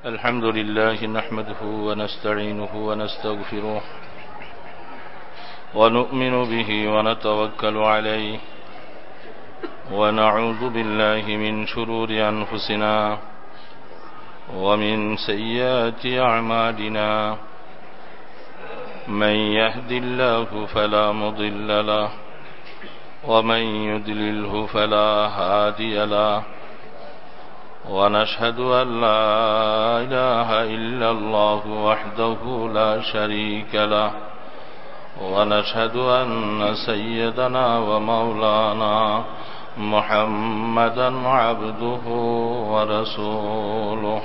الحمد لله نحمده ونستعينه ونستغفره ونؤمن به ونتوكل عليه ونعوذ بالله من شرور أنفسنا ومن سيئات أعمالنا من يهد الله فلا مضل له ومن يضلله فلا هادي له ونشهد أن لا إله إلا الله وحده لا شريك له ونشهد أن سيدنا ومولانا محمدا عبده ورسوله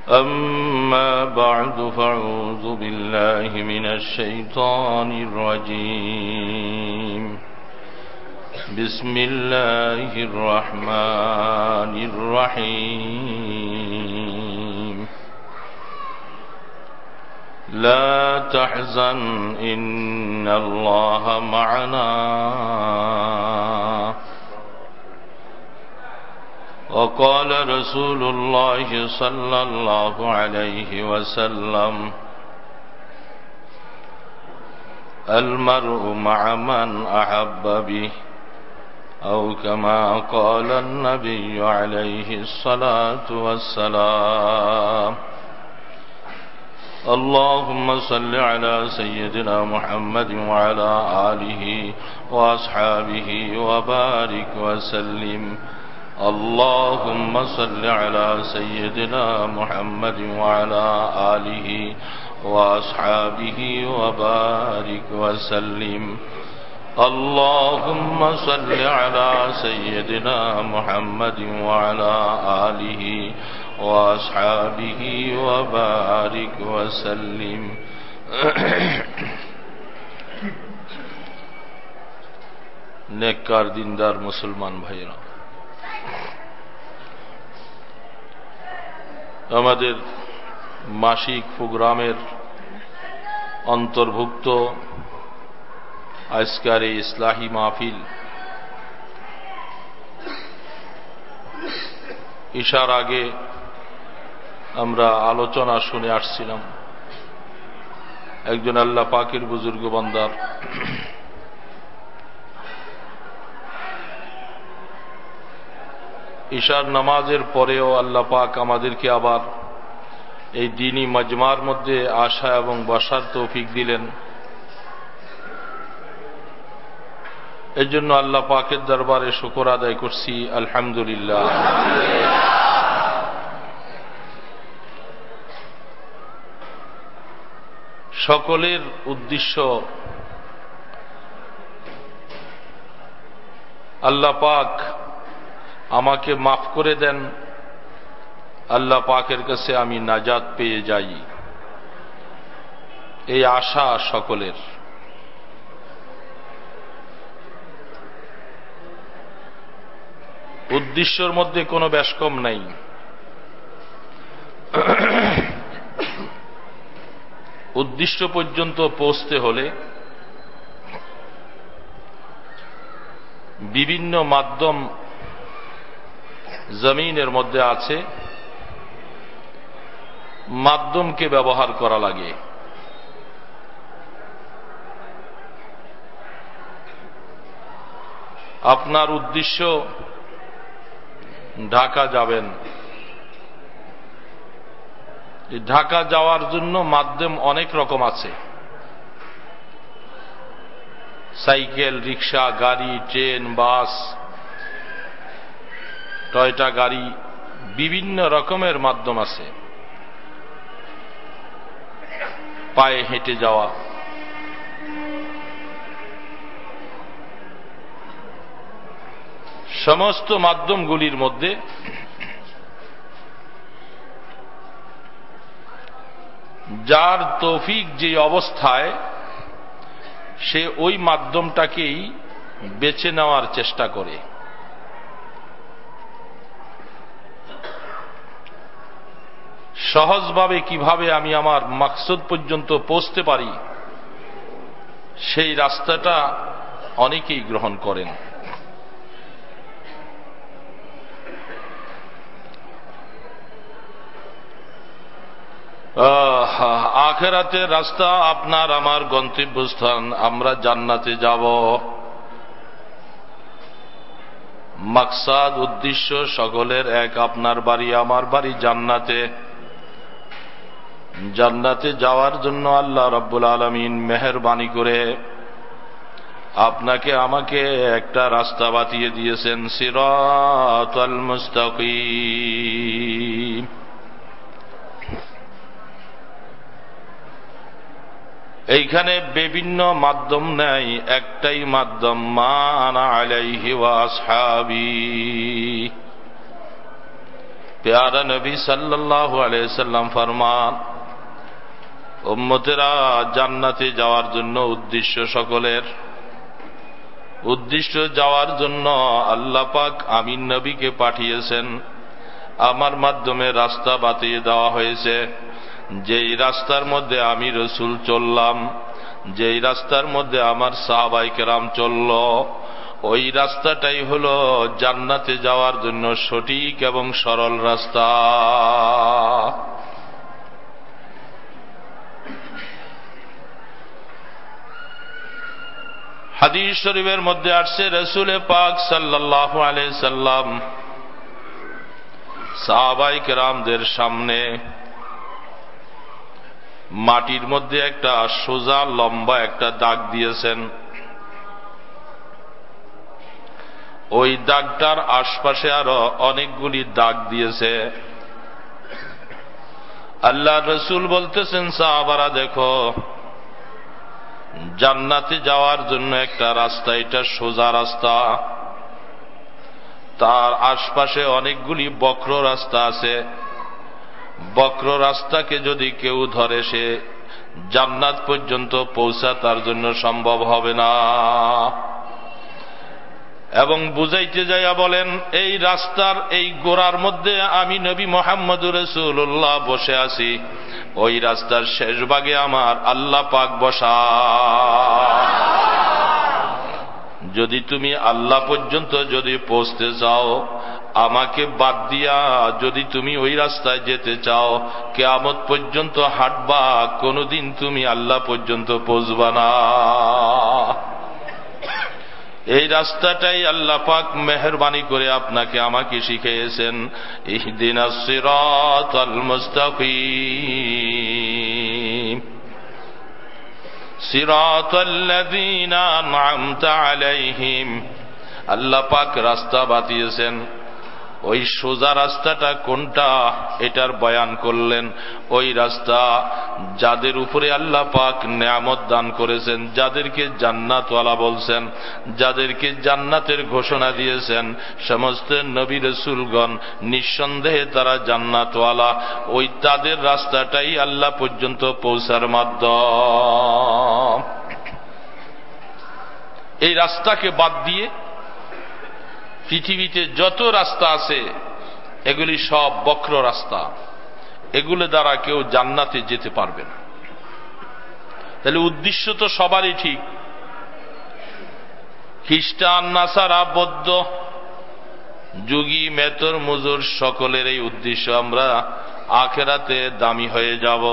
أما بعد فأعوذ بالله من الشيطان الرجيم بسم الله الرحمن الرحيم لا تحزن إن الله معنا وقال رسول الله صلى الله عليه وسلم المرء مع من أحب به أو كما قال النبي عليه الصلاة والسلام اللهم صل على سيدنا محمد وعلى آله وأصحابه وبارك وسلم اللهم صل على سيدنا محمد وعلى آله وأصحابه وبارك وسلم اللهم صل على سيدنا محمد وعلى آله وأصحابه وبارك وسلم নেককার দিনদার মুসলমান ভাইরা, আমাদের মাসিক প্রোগ্রামের অন্তর্ভুক্ত আজকের এই ইসলাহি মাহফিল ইশার আগে আমরা আলোচনা শুনে আসছিলাম। একজন আল্লাহ পাকের বুজুর্গ বান্দার ইশার নামাজের পরেও আল্লাহ পাক আমাদেরকে আবার এই দ্বীনি মাজমার মধ্যে আসা এবং বসার তৌফিক দিলেন। এর জন্য আল্লাহ পাকের দরবারে শুকর আদায় করছি, আলহামদুলিল্লাহ। সকলের উদ্দেশ্য আল্লাহ পাক আমাকে মাফ করে দেন, আল্লাহ পাকের কাছে আমি নাজাত পেয়ে যাই, এই আশা সকলের। উদ্দেশ্যের মধ্যে কোনো ব্যাসকম নাই। উদ্দেশ্য পর্যন্ত পৌঁছতে হলে বিভিন্ন মাধ্যম জমিনের মধ্যে আছে, মাধ্যমকে ব্যবহার করা লাগে। আপনার উদ্দেশ্য ঢাকা যাবেন, ঢাকা যাওয়ার জন্য মাধ্যম অনেক রকম আছে। সাইকেল, রিক্সা, গাড়ি, ট্রেন, বাস, টয়টা গাড়ি, বিভিন্ন রকমের মাধ্যম আছে। পায়ে হেঁটে যাওয়া, সমস্ত মাধ্যমগুলির মধ্যে যার তৌফিক যে অবস্থায়, সে ওই মাধ্যমটাকেই বেছে নেওয়ার চেষ্টা করে। সহজভাবে কিভাবে আমি আমার মাকসুদ পর্যন্ত পৌঁছতে পারি, সেই রাস্তাটা অনেকেই গ্রহণ করেন। আখিরাতের রাস্তা আপনার আমার গন্তব্যস্থান, আমরা জান্নাতে যাব। মাকসাদ উদ্দেশ্য সকলের এক, আপনার বাড়ি আমার বাড়ি জান্নাতে। জান্নাতে যাওয়ার জন্য আল্লাহ রাব্বুল আলামিন মেহেরবানি করে আপনাকে আমাকে একটা রাস্তা বাতিয়ে দিয়েছেন, সিরাতাল মুস্তাকিম। এইখানে বিভিন্ন মাধ্যম নেই, একটাই মাধ্যম, মা আনা আলাইহি ওয়া আসহাবি। প্যারা নবী সাল্লাল্লাহু আলাইহি সাল্লাম ফরমান, উম্মতেরা জান্নাতে যাওয়ার জন্য উদ্দেশ্য সকলের, উদ্দেশ্য যাওয়ার জন্য আল্লাহ পাক আমিন নবীকে পাঠিয়েছেন, আমার মাধ্যমে রাস্তা বাতিয়ে দেওয়া হয়েছে। যেই রাস্তার মধ্যে আমি রসুল চললাম, যেই রাস্তার মধ্যে আমার সাহাবায়ে কেরাম চলল, ওই রাস্তাটাই হল জান্নাতে যাওয়ার জন্য সঠিক এবং সরল রাস্তা। হাদিস শরীফের মধ্যে আসছে, রাসূল পাক সাল্লাল্লাহু আলাইহি সাল্লাম সাহাবায়ে কেরামদের সামনে মাটির মধ্যে একটা সোজা লম্বা একটা দাগ দিয়েছেন। ওই দাগটার আশপাশে আরো অনেকগুলি দাগ দিয়েছে। আল্লাহ রসুল বলতেছেন, সাহাবারা দেখো, জান্নাতে যাওয়ার জন্য একটা রাস্তা, এটা সোজা রাস্তা, তার আশপাশে অনেকগুলি বক্র রাস্তা আছে। বক্র রাস্তাকে যদি কেউ ধরে, সে জান্নাত পর্যন্ত পৌঁছা তার জন্য সম্ভব হবে না। এবং বুঝাইতে যাইয়া বলেন, এই রাস্তার এই গোড়ার মধ্যে আমি নবী মুহাম্মদুর রাসূলুল্লাহ বসে আছি, ওই রাস্তার শেষ ভাগে আমার আল্লাহ পাক বসা। যদি তুমি আল্লাহ পর্যন্ত যদি পৌঁছতে চাও, আমাকে বাদ দিয়া যদি তুমি ওই রাস্তায় যেতে চাও, কিয়ামত পর্যন্ত হাঁটবা, কোনদিন তুমি আল্লাহ পর্যন্ত পৌঁছবা না। এই রাস্তাটাই আল্লাহ পাক মেহেরবানি করে আপনাকে আমাকে শিখিয়েছেন, ইহদিনাস সিরাতাল মুস্তাকিম সিরাতাল্লাযীনা আন'আমতা আলাইহিম। আল্লাহ পাক রাস্তা বাতিয়েছেন। ওই সোজা রাস্তাটা কোনটা, এটার বয়ান করলেন। ওই রাস্তা যাদের উপরে আল্লাহ পাক নেয়ামত দান করেছেন, যাদেরকে জান্নাতওয়ালা বলছেন, যাদেরকে জান্নাতের ঘোষণা দিয়েছেন, সমস্ত নবী রাসূলগণ নিঃসন্দেহে তারা জান্নাতওয়ালা। ওই তাদের রাস্তাটাই আল্লাহ পর্যন্ত পৌঁছার মাধ্যম। এই রাস্তাকে বাদ দিয়ে পৃথিবীতে যত রাস্তা আছে, এগুলি সব বক্র রাস্তা, এগুলো দ্বারা কেউ জান্নাতে যেতে পারবে না। তাহলে উদ্দেশ্য তো সবারই ঠিক। খ্রিস্টান, নাসারা, বৌদ্ধ, যোগী, মেতর, মুজুর, সকলের এই উদ্দেশ্য আমরা আখিরাতে দামি হয়ে যাব।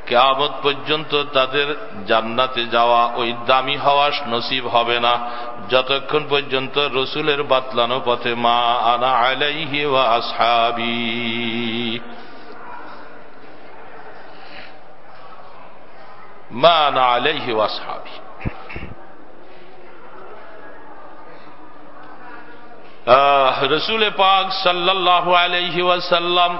কিয়ামত পর্যন্ত তাদের জান্নাতে যাওয়া, ওই দামি হওয়া নসিব হবে না যতক্ষণ পর্যন্ত রসুলের বাতলানো পথে মা আনা আলাইহি ওয়া আসহাবি, মা আনা আলাইহি ওয়া আসহাবি। রসুল পাক সাল্লাল্লাহু আলাইহি ওয়াসাল্লাম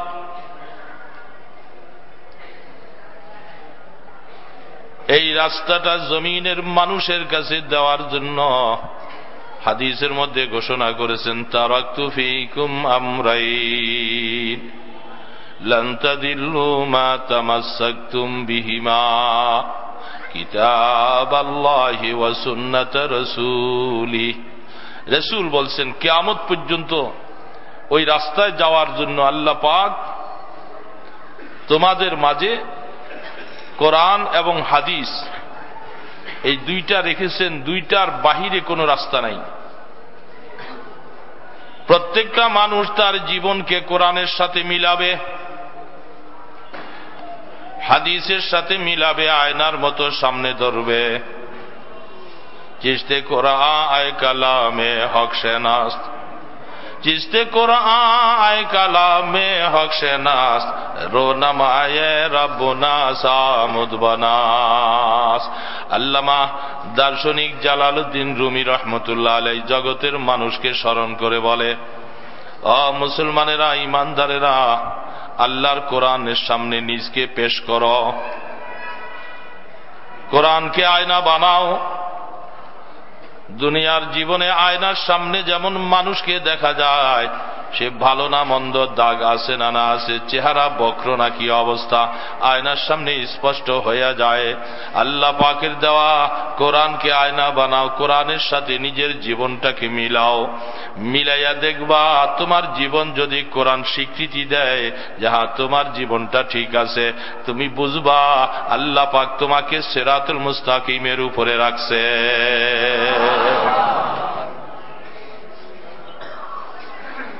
এই রাস্তাটা জমিনের মানুষের কাছে দেওয়ার জন্য হাদিসের মধ্যে ঘোষণা করেছেন, তারাকতু ফীকুম আমরাইন লান তাদিল্লু মা তামাসসাকতুম বিহিমা কিতাবাল্লাহি ওয়া সুন্নাত রাসূলি। রাসূল বলছেন, কিয়ামত পর্যন্ত ওই রাস্তায় যাওয়ার জন্য আল্লাহ পাক তোমাদের মাঝে কোরআন এবং হাদিস এই দুইটা রেখেছেন, দুইটার বাহিরে কোনো রাস্তা নাই। প্রত্যেকটা মানুষ তার জীবনকে কোরআনের সাথে মিলাবে হাদিসের সাথে মিলাবে, আয়নার মতো সামনে ধরবে। চিশতে কোরআন আয় কালামে হক শেনাস, চিশতে কোরআন আয় কালামে হক শেনাস, রোনামায়ে রব্বুনা সামুদ বানাস। আল্লামা দার্শনিক জালালউদ্দিন রুমি রহমতুল্লাহ আলাইহি জগতের মানুষকে স্মরণ করে বলে, ও মুসলমানেরা, ইমানদারেরা, আল্লাহর কোরআনের সামনে নিজকে পেশ করো, কোরআনকে আয়না বানাও। দুনিয়ার জীবনে আয়নার সামনে যেমন মানুষকে দেখা যায়, সে ভালো না মন্দ, দাগ আছে না না আছে, চেহারা বক্র না কি অবস্থা, আয়নার সামনে স্পষ্ট হয়ে যায়। আল্লাহ পাকের দেওয়া কোরআনকে আয়না বানাও, কোরআনের সাথে নিজের জীবনটাকে মিলাও। মিলাইয়া দেখবা তোমার জীবন যদি কোরআন স্বীকৃতি দেয় যে হ্যাঁ তোমার জীবনটা ঠিক আছে, তুমি বুঝবা আল্লাহ পাক তোমাকে সিরাতুল মুস্তাকিমের উপরে রাখছে।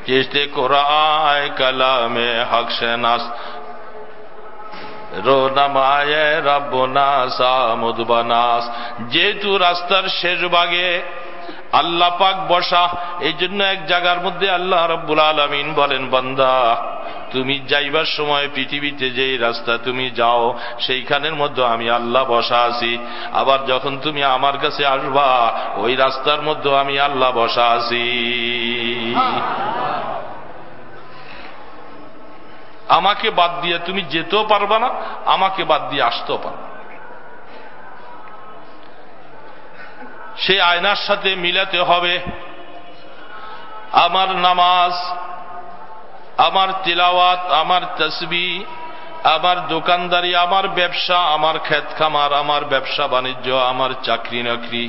চিশতে কোরআন কালামে হক শেনাস, রোনামায়ে রব্বুনা সামুদ বানাস। যেহেতু রাস্তার শেষ ভাগে আল্লাহ পাক বসা, এই জন্য এক জায়গার মধ্যে আল্লাহ রাব্বুল আলামিন বলেন, বান্দা তুমি যাইবার সময় পৃথিবীতে যেই রাস্তা তুমি যাও, সেইখানের মধ্যে আমি আল্লাহ বসা আছি। আবার যখন তুমি আমার কাছে আসবা, ওই রাস্তার মধ্যে আমি আল্লাহ বসা আছি। আমাকে বাদ দিয়ে তুমি যেতেও পারবা না, আমাকে বাদ দিয়ে আসতেও পারবা। সেই আয়নার সাথে মিলাতে হবে আমার নামাজ, আমার তিলাওয়াত, আমার তাসবিহ, আমার দোকানদারি, আমার ব্যবসা, আমার ক্ষেত খামার, আমার ব্যবসা বাণিজ্য, আমার চাকরি নকরি,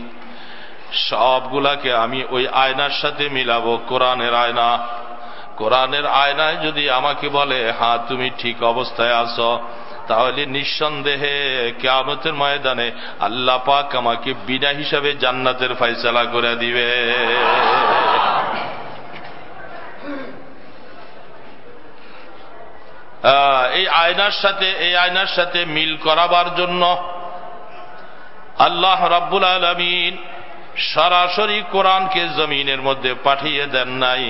সবগুলাকে আমি ওই আয়নার সাথে মিলাবো। কোরআনের আয়না, কোরআনের আয়নায় যদি আমাকে বলে হ্যাঁ তুমি ঠিক অবস্থায় আছো, তাহলে নিঃসন্দেহে কিয়ামতের ময়দানে আল্লাহ পাক আমাকে বিনা হিসাবে জান্নাতের ফয়সালা করে দিবে। এই আয়নার সাথে মিল করাবার জন্য আল্লাহ রাব্বুল আলামিন সরাসরি কোরআনকে জমিনের মধ্যে পাঠিয়ে দেন নাই।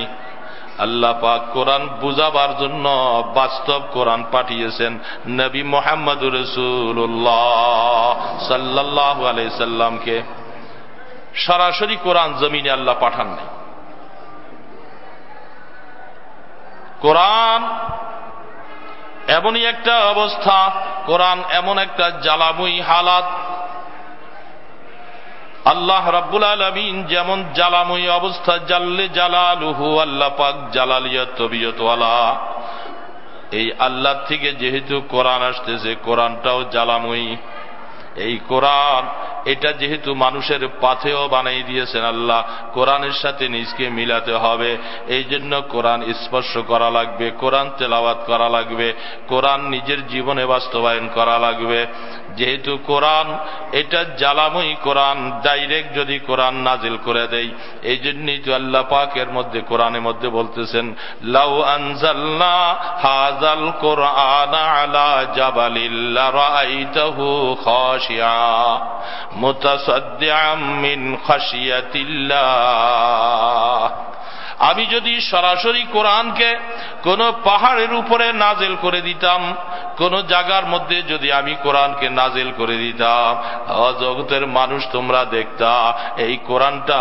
আল্লাহ পাক কোরআন বুঝাবার জন্য বাস্তব কোরআন পাঠিয়েছেন নবী মুহাম্মদুর রাসূলুল্লাহ সাল্লাল্লাহু আলাইহি সাল্লামকে। সরাসরি কোরআন জমিনে আল্লাহ পাঠান নাই। কোরআন এমনই একটা অবস্থা, কোরআন এমন একটা জ্বালাময়ী হালাত, আল্লাহ রাব্বুল আলামিন যেমন জ্বালাময়ী অবস্থা, জাল্লে জালালুহু, আল্লাহ পাক জালালিয়াত তবিয়ত ওয়ালা, এই আল্লাহ থেকে যেহেতু কোরআন আসতেছে, কোরআনটাও জ্বালাময়ী। এই কোরআন এটা যেহেতু মানুষের পাথেও বানাই দিয়েছেন আল্লাহ, কোরআনের সাথে নিজকে মিলাতে হবে। এই জন্য কোরআন স্পর্শ করা লাগবে, কোরআন তেলাওয়াত করা লাগবে, কোরআন নিজের জীবনে বাস্তবায়ন করা লাগবে। যেহেতু কোরআন এটা জ্বালাময়ী, কোরআন ডাইরেক্ট যদি কোরআন নাজিল করে দেয়, এই জন্যই তো আল্লাহ পাকের মধ্যে কোরআনের মধ্যে বলতেছেন, লাউ আনজালনা হাযাল কুরআনা আলা জাবালিল লারাআইতাহু খাশিয়া মুতাসাদ্দিআম মিন খাশিয়াতিল্লাহ। আমি যদি সরাসরি কোরআনকে কোন পাহাড়ের উপরে নাজিল করে দিতাম, কোন জায়গার মধ্যে যদি আমি কোরআনকে নাজিল করে দিতাম, জগতের মানুষ তোমরা দেখতা এই কোরআনটা,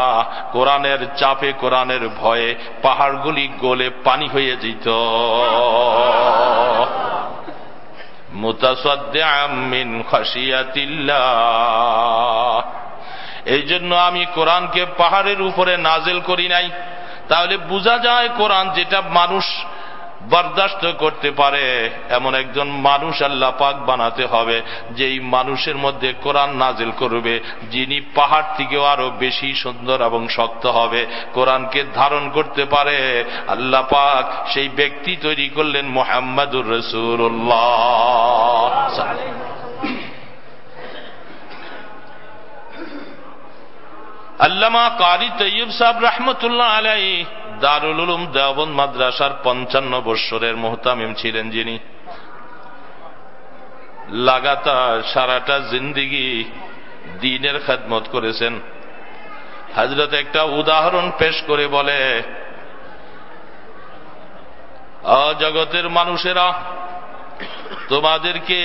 কোরআনের চাপে, কোরআনের ভয়ে পাহাড়গুলি গলে পানি হয়ে যেত। মুতাসাদ্দিআম মিন খাশিয়াতিল্লাহ। এই জন্য আমি কোরআনকে পাহাড়ের উপরে নাজিল করি নাই। তাহলে বোঝা যায় কোরআন যেটা মানুষ বরদাস্ত করতে পারে, এমন একজন মানুষ আল্লাহ পাক বানাতে হবে, যেই মানুষের মধ্যে কোরআন নাজিল করবে, যিনি পাহাড় থেকেও আরো বেশি সুন্দর এবং শক্ত হবে, কোরআনকে ধারণ করতে পারে। আল্লাহ পাক সেই ব্যক্তি তৈরি করলেন মুহাম্মাদুর রাসূলুল্লাহ। আল্লামা কারি তৈয়ব সাহেব রহমতুল্লাহ আলাইহি দারুল উলুম দেওবন্দ মাদ্রাসার 55 বৎসরের মুহতামিম ছিলেন যিনি। লাগাতার সারাটা জিন্দেগি দ্বীনের খেদমত করেছেন। হযরত একটা উদাহরণ পেশ করে বলে, জগতের মানুষেরা, তোমাদেরকে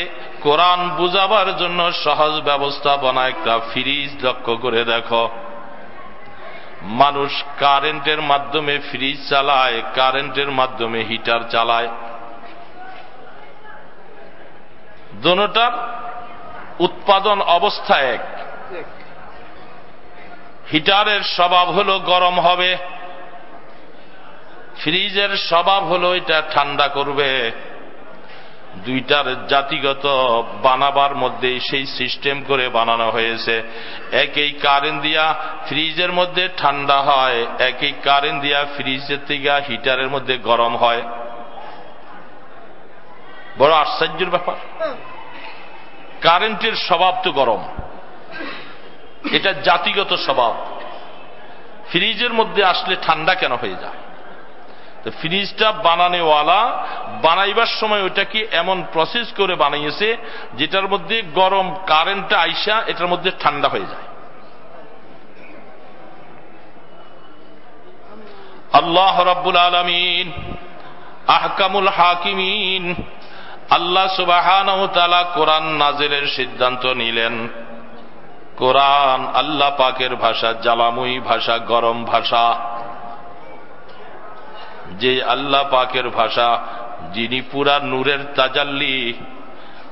কোরআন বুঝাবার জন্য সহজ ব্যবস্থাপনা একটা ফ্রিজ লক্ষ্য করে দেখো। মানুষ কারেন্টের মাধ্যমে ফ্রিজ চালায়, কারেন্টের মাধ্যমে হিটার চালায়। দুটোটার উৎপাদন অবস্থা এক। হিটারের স্বভাব হলো গরম হবে, ফ্রিজের স্বভাব হলো এটা ঠান্ডা করবে। দুইটার জাতিগত বানাবার মধ্যে সেই সিস্টেম করে বানানো হয়েছে। একই কারেন্ট দিয়া ফ্রিজের মধ্যে ঠান্ডা হয়, একই কারেন্ট দিয়া ফ্রিজের থেকে হিটারের মধ্যে গরম হয়। বড় আশ্চর্যের ব্যাপার। কারেন্টের স্বভাব তো গরম, এটা জাতিগত স্বভাব। ফ্রিজের মধ্যে আসলে ঠান্ডা কেন হয়ে যায়? তো ফ্রিজটা বানানোওয়ালা বানাইবার সময় ওইটাকে এমন প্রসেস করে বানাইছে যেটার মধ্যে গরম কারেন্টটা আইসা এটার মধ্যে ঠান্ডা হয়ে যায়। আল্লাহ রাব্বুল আলামিন আহকামুল হাকিমিন, আল্লাহ সুবহানাহু ওয়া তাআলা কোরআন নাজিলের সিদ্ধান্ত নিলেন। কোরআন আল্লাহ পাকের ভাষা, জ্বালাময়ী ভাষা, গরম ভাষা। যে আল্লাহ পাকের ভাষা, যিনি পুরা নূরের তাজাল্লি,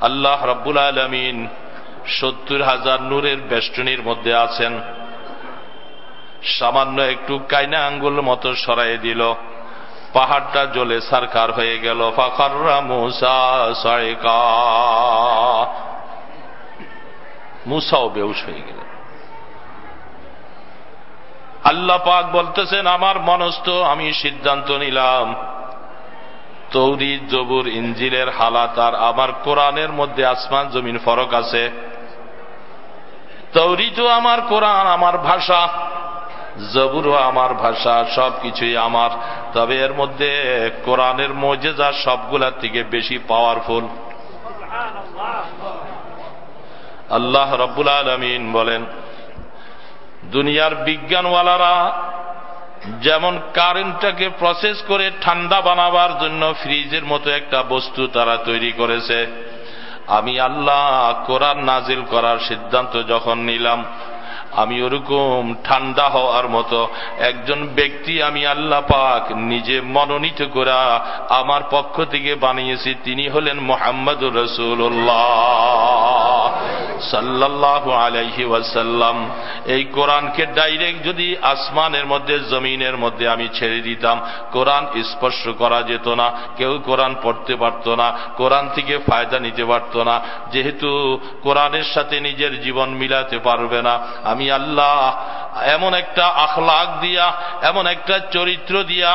আল্লাহ রাব্বুল আলামিন 70,000 নূরের বেষ্টনীর মধ্যে আছেন। সামান্য একটু কাইনা আঙ্গুল মতো সরাই দিল, পাহাড়টা জ্বলে সারকার হয়ে গেল। ফাখাররা মূসা সাইকা, মূসাও বেহুশ হয়ে গেলেন। আল্লাহ পাক বলতেছেন, আমার মনস্থ আমি সিদ্ধান্ত নিলাম, তৌরাত, জবুর, ইনজিলের হালাত আর আমার কোরআনের মধ্যে আসমান জমিন ফরক আছে। তৌরাতও আমার, কোরআন আমার ভাষা, জবুরও আমার ভাষা, সবকিছুই আমার। তবে এর মধ্যে কোরআনের মুজিজা সবগুলার থেকে বেশি পাওয়ারফুল। আল্লাহ রাব্বুল আলামিন বলেন, দুনিয়ার বিজ্ঞানওয়ালারা যেমন কারেন্টটাকে প্রসেস করে ঠান্ডা বানাবার জন্য ফ্রিজের মতো একটা বস্তু তারা তৈরি করেছে, আমি আল্লাহ কোরআন নাজিল করার সিদ্ধান্ত যখন নিলাম, আমি ওরকম ঠান্ডা হওয়ার মতো একজন ব্যক্তি আমি আল্লাহ পাক নিজে মনোনীত করা আমার পক্ষ থেকে বানিয়েছি। তিনি হলেন মুহাম্মদুর রাসূলুল্লাহ সাল্লাল্লাহু আলাইহি ওয়াসাল্লাম। এই কোরআনকে ডাইরেক্ট যদি আসমানের মধ্যে, জমিনের মধ্যে আমি ছেড়ে দিতাম, কোরআন স্পর্শ করা যেত না, কেউ কোরআন পড়তে পারত না, কোরআন থেকে ফায়দা নিতে পারত না। যেহেতু কোরআনের সাথে নিজের জীবন মিলাতে পারবে না, আমি আল্লাহ এমন একটা আখলাক দিয়া, এমন একটা চরিত্র দিয়া,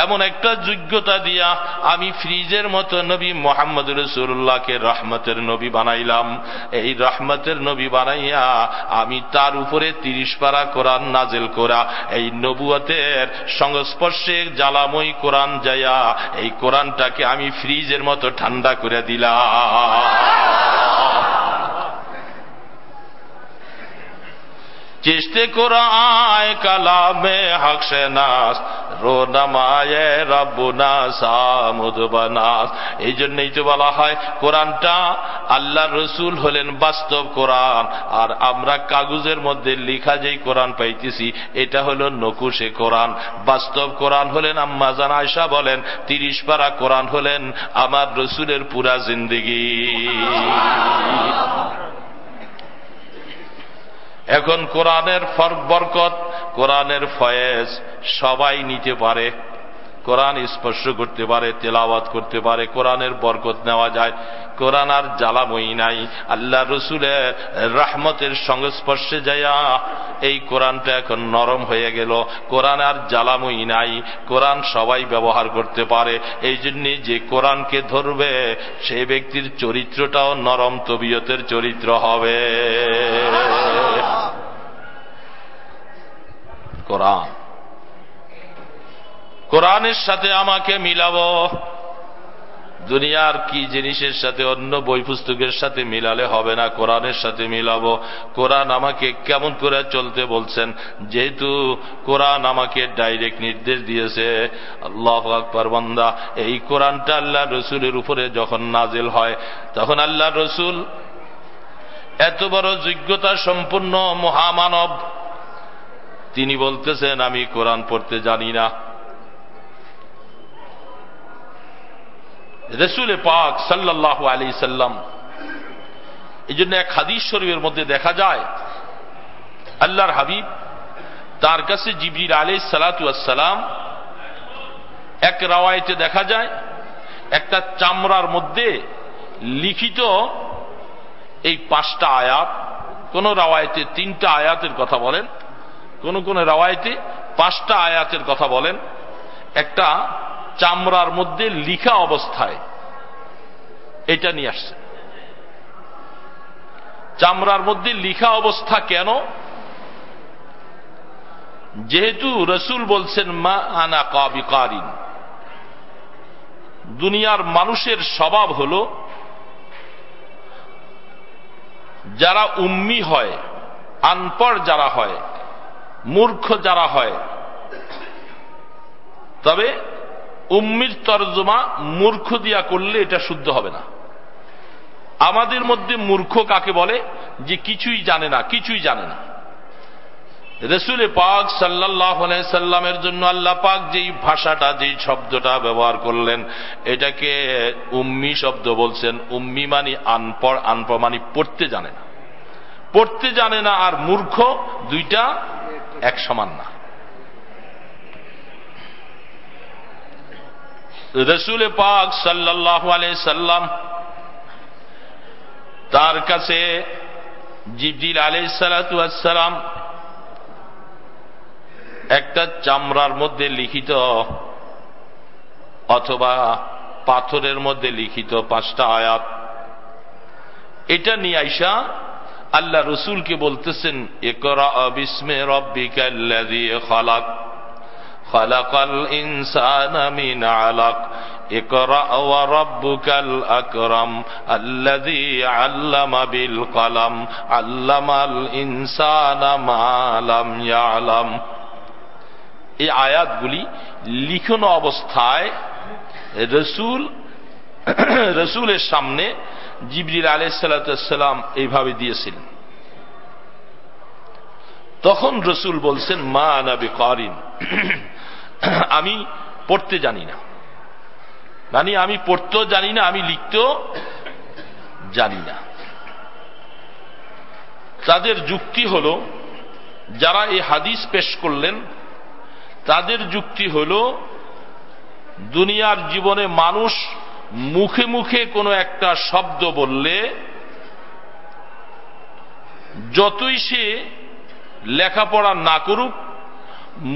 এমন একটা যোগ্যতা দিয়া আমি ফ্রিজের মতো নবী মুহাম্মদ রাসূলুল্লাহকে রহমতের নবী বানাইলাম। এই রহমতের নবী বানাইয়া আমি তার উপরে 30 পারা কোরআন নাজিল করা, এই নবুয়তের সংস্পর্শে জ্বালাময়ী কোরআন যায়া এই কোরআনটাকে আমি ফ্রিজের মতো ঠান্ডা করে দিলাম। চিশতে কোরআন কালামে হক শনাস, রোনামায়ে রব্বুনা সামুদ বানাস। এই জন্যই তো বলা হয় কোরআনটা আল্লাহর রাসূল হলেন বাস্তব কোরআন, আর আমরা কাগজের মধ্যে লেখা যেই কোরআন পাইতেছি এটা হলো নকুশে কোরআন। বাস্তব কোরআন হলেন আম্মা জান আয়েশা বলেন 30 পারা কোরআন হলেন আমার রাসূলের পুরা জিন্দেগি। এখন কোরআনের বরকত, কোরআনের ফয়েজ সবাই নিতে পারে, কোরআন স্পর্শ করতে পারে, তেলাওয়াত করতে পারে, কোরআনের বরকত নেওয়া যায়। কোরআন আর জ্বালাময়ী নাই। আল্লাহ রসুলের রহমতের সংস্পর্শে যাইয়া এই কোরআনটা এখন নরম হয়ে গেল। কোরআন আর জ্বালাময়ী নাই, কোরআন সবাই ব্যবহার করতে পারে। এই জন্যে যে কোরআনকে ধরবে সেই ব্যক্তির চরিত্রটাও নরম তবিয়তের চরিত্র হবে। কোরআন, কোরআনের সাথে আমাকে মিলাবো। দুনিয়ার কি জিনিসের সাথে অন্য বই পুস্তকের সাথে মিলালে হবে না, কোরআনের সাথে মিলাবো। কোরআন আমাকে কেমন করে চলতে বলছেন, যেহেতু কোরআন আমাকে ডাইরেক্ট নির্দেশ দিয়েছে। আল্লাহু আকবার। বান্দা, এই কোরআনটা আল্লাহ রসুলের উপরে যখন নাজিল হয়, তখন আল্লাহ রসুল এত বড় যোগ্যতা সম্পন্ন মহামানব, তিনি বলতেছেন আমি কোরআন পড়তে জানি না। রাসূল পাক সাল্লাল্লাহু আলাইহি সাল্লাম, এই জন্য এক হাদিস শরীফের মধ্যে দেখা যায় আল্লাহর হাবিব, তার কাছে জিবরিল আলাইহিস সালাতু ওয়াস সালাম, এক রাওয়ায়াতে দেখা যায় একটা চামড়ার মধ্যে লিখিত এই 5টা আয়াত, কোন রাওয়ায়াতে 3টা আয়াতের কথা বলেন, কোন কোন রাওয়ায়াতে 5টা আয়াতের কথা বলেন। একটা চামড়ার মধ্যে লিখা অবস্থায় এটা নিয়ে আসছে। চামড়ার মধ্যে লিখা অবস্থা কেন? যেহেতু রসুল বলছেন মা আনা কাবিকারিন, দুনিয়ার মানুষের স্বভাব হল যারা উম্মি হয়, আনপড় যারা হয়, মূর্খ যারা হয়, তবে উম্মির তরজমা মূর্খ দিয়া করলে এটা শুদ্ধ হবে না। আমাদের মধ্যে মূর্খ কাকে বলে? যে কিছুই জানে না, কিছুই জানে না। রাসূল পাক সাল্লাল্লাহু আলাইহি সাল্লামের জন্য আল্লাহ পাক যেই ভাষাটা, যেই শব্দটা ব্যবহার করলেন, এটাকে উম্মি শব্দ বলছেন। উম্মি মানে আনপড়, আনপড় মানে পড়তে জানে না। পড়তে জানে না আর মূর্খ, দুইটা এক সমান না। রাসূল পাক সাল্লাল্লাহু আলাইহি সাল্লাম, তার কাছে জিবরিল আলাইহিস সালাতু ওয়াস সালাম একটা চামড়ার মধ্যে লিখিত অথবা পাথরের মধ্যে লিখিত 5টা আয়াত, এটা নিয়ে আইসা আল্লাহ রসুলকে বলতেছেন, ইকরা বিসমি রাব্বিকাল্লাযী খালাক, খালাকাল ইনসানা মিন আলাক, ইকরা ওয়া রাব্বুকাল আকরাম, আল্লাযী আল্লামা বিল কলম, আল্লামাল ইনসানা মা লাম ইয়ালাম। এই আয়াতগুলি লিখনো অবস্থায় রসুলের সামনে জিবরিল আলাইহিস সালাতু ওয়াস সালাম এইভাবে দিয়েছিলেন। তখন রসুল বলছেন মা আনা বিকারিন, আমি পড়তে জানি না, মানে আমি পড়তেও জানি না, আমি লিখতেও জানি না। তাদের যুক্তি হল, যারা এই হাদিস পেশ করলেন, তাদের যুক্তি হল দুনিয়ার জীবনে মানুষ মুখে মুখে কোনো একটা শব্দ বললে যতই সে লেখাপড়া না করুক,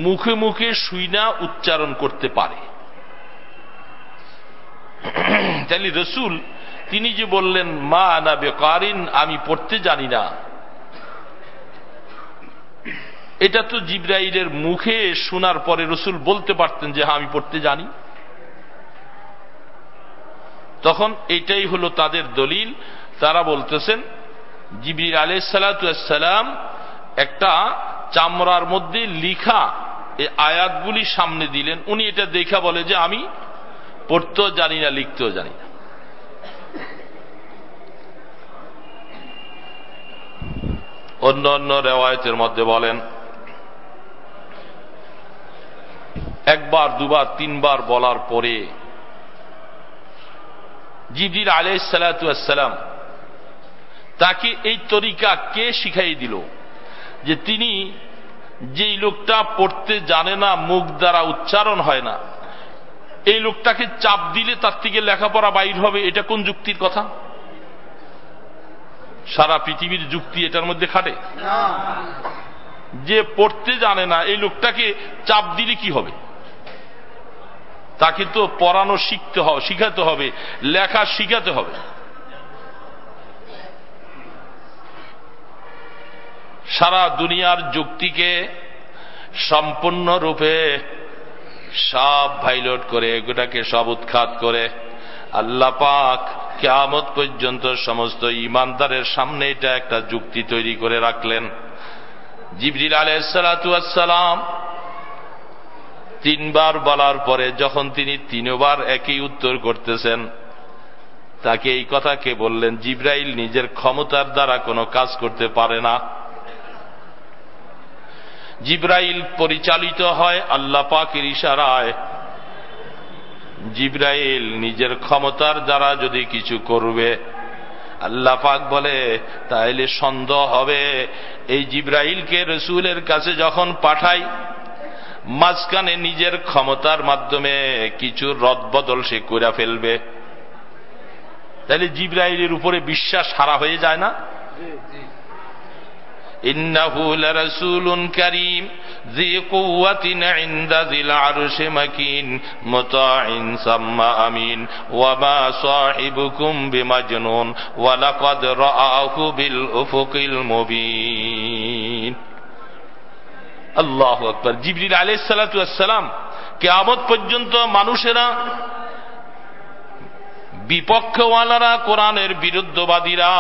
মুখে মুখে শুইনা উচ্চারণ করতে পারে। তাহলে রসুল তিনি যে বললেন মা আনা বিকারিন, আমি পড়তে জানি না, এটা তো জিবরাইলের মুখে শোনার পরে রসুল বলতে পারতেন যে হ্যাঁ আমি পড়তে জানি। তখন এটাই হলো তাদের দলিল। তারা বলতেছেন জিবরিল আলাইহিস সালাতু ওয়াস সালাম একটা চামড়ার মধ্যে লিখা এই আয়াতগুলি সামনে দিলেন, উনি এটা দেখা বলে যে আমি পড়তেও জানি না, লিখতেও জানি না। অন্য অন্য রিওয়ায়াতের মধ্যে বলেন একবার, দুবার, 3বার বলার পরে জিবরিল আলাইহিস সালাতু ওয়াস সালাম তাকে এই তরিকা কে শিখাই দিল যে তিনি যেই লোকটা পড়তে জানে না, মুখ দ্বারা উচ্চারণ হয় না, এই লোকটাকে চাপ দিলে তার থেকে লেখাপড়া বাইর হবে? এটা কোন যুক্তির কথা? সারা পৃথিবীর যুক্তি এটার মধ্যে খাটে? যে পড়তে জানে না, এই লোকটাকে চাপ দিলে কি হবে? তাকে তো পড়ানো শিখতে হবে, শিখাতে হবে, লেখা শিখাতে হবে। সারা দুনিয়ার যুক্তিকে সম্পূর্ণরূপে সব ভাইলট করে, এগুলাকে সব উৎখাত করে আল্লাহ পাক কিয়ামত পর্যন্ত সমস্ত ঈমানদারের সামনে এটা একটা যুক্তি তৈরি করে রাখলেন। জিবরিল আলাইহিস সালাতু ওয়াস সালাম তিনবার বলার পরে যখন তিনি তিনবার একই উত্তর করতেছেন, তাকে এই কথা কে বললেন? জিবরাইল নিজের ক্ষমতার দ্বারা কোনো কাজ করতে পারে না। জিবরাইল পরিচালিত হয় আল্লাহ পাকের ইশারায়। জিবরাইল নিজের ক্ষমতার দ্বারা যদি কিছু করবে, আল্লাহ পাক বলে তাইলে সন্দেহ হবে এই জিবরাইলকে রাসূলের কাছে যখন পাঠাই, মাঝখানে নিজের ক্ষমতার মাধ্যমে কিছু রদবদল সে করে ফেলবে। তাহলে জিবরাইলের উপরে বিশ্বাস হারা হয়ে যায় না? ইন্নাহু লারাসূলুন কারীম যী কুওয়াতিন ইনদা যিল আরশি মাকিন মুতাইন সাম্মা আমিন ওয়া মা সাহিবুকুম বিমাজনুন ওয়া লাকাদ রাআহু বিল উফুকিল মুবিন। আল্লাহু আকবার। জিবরিল আলাইহিস সালাতু ওয়াস সালাম কিয়ামত পর্যন্ত মানুষেরা, বিপক্ষওয়ালারা, কোরআনের বিরুদ্ধবাদীরা,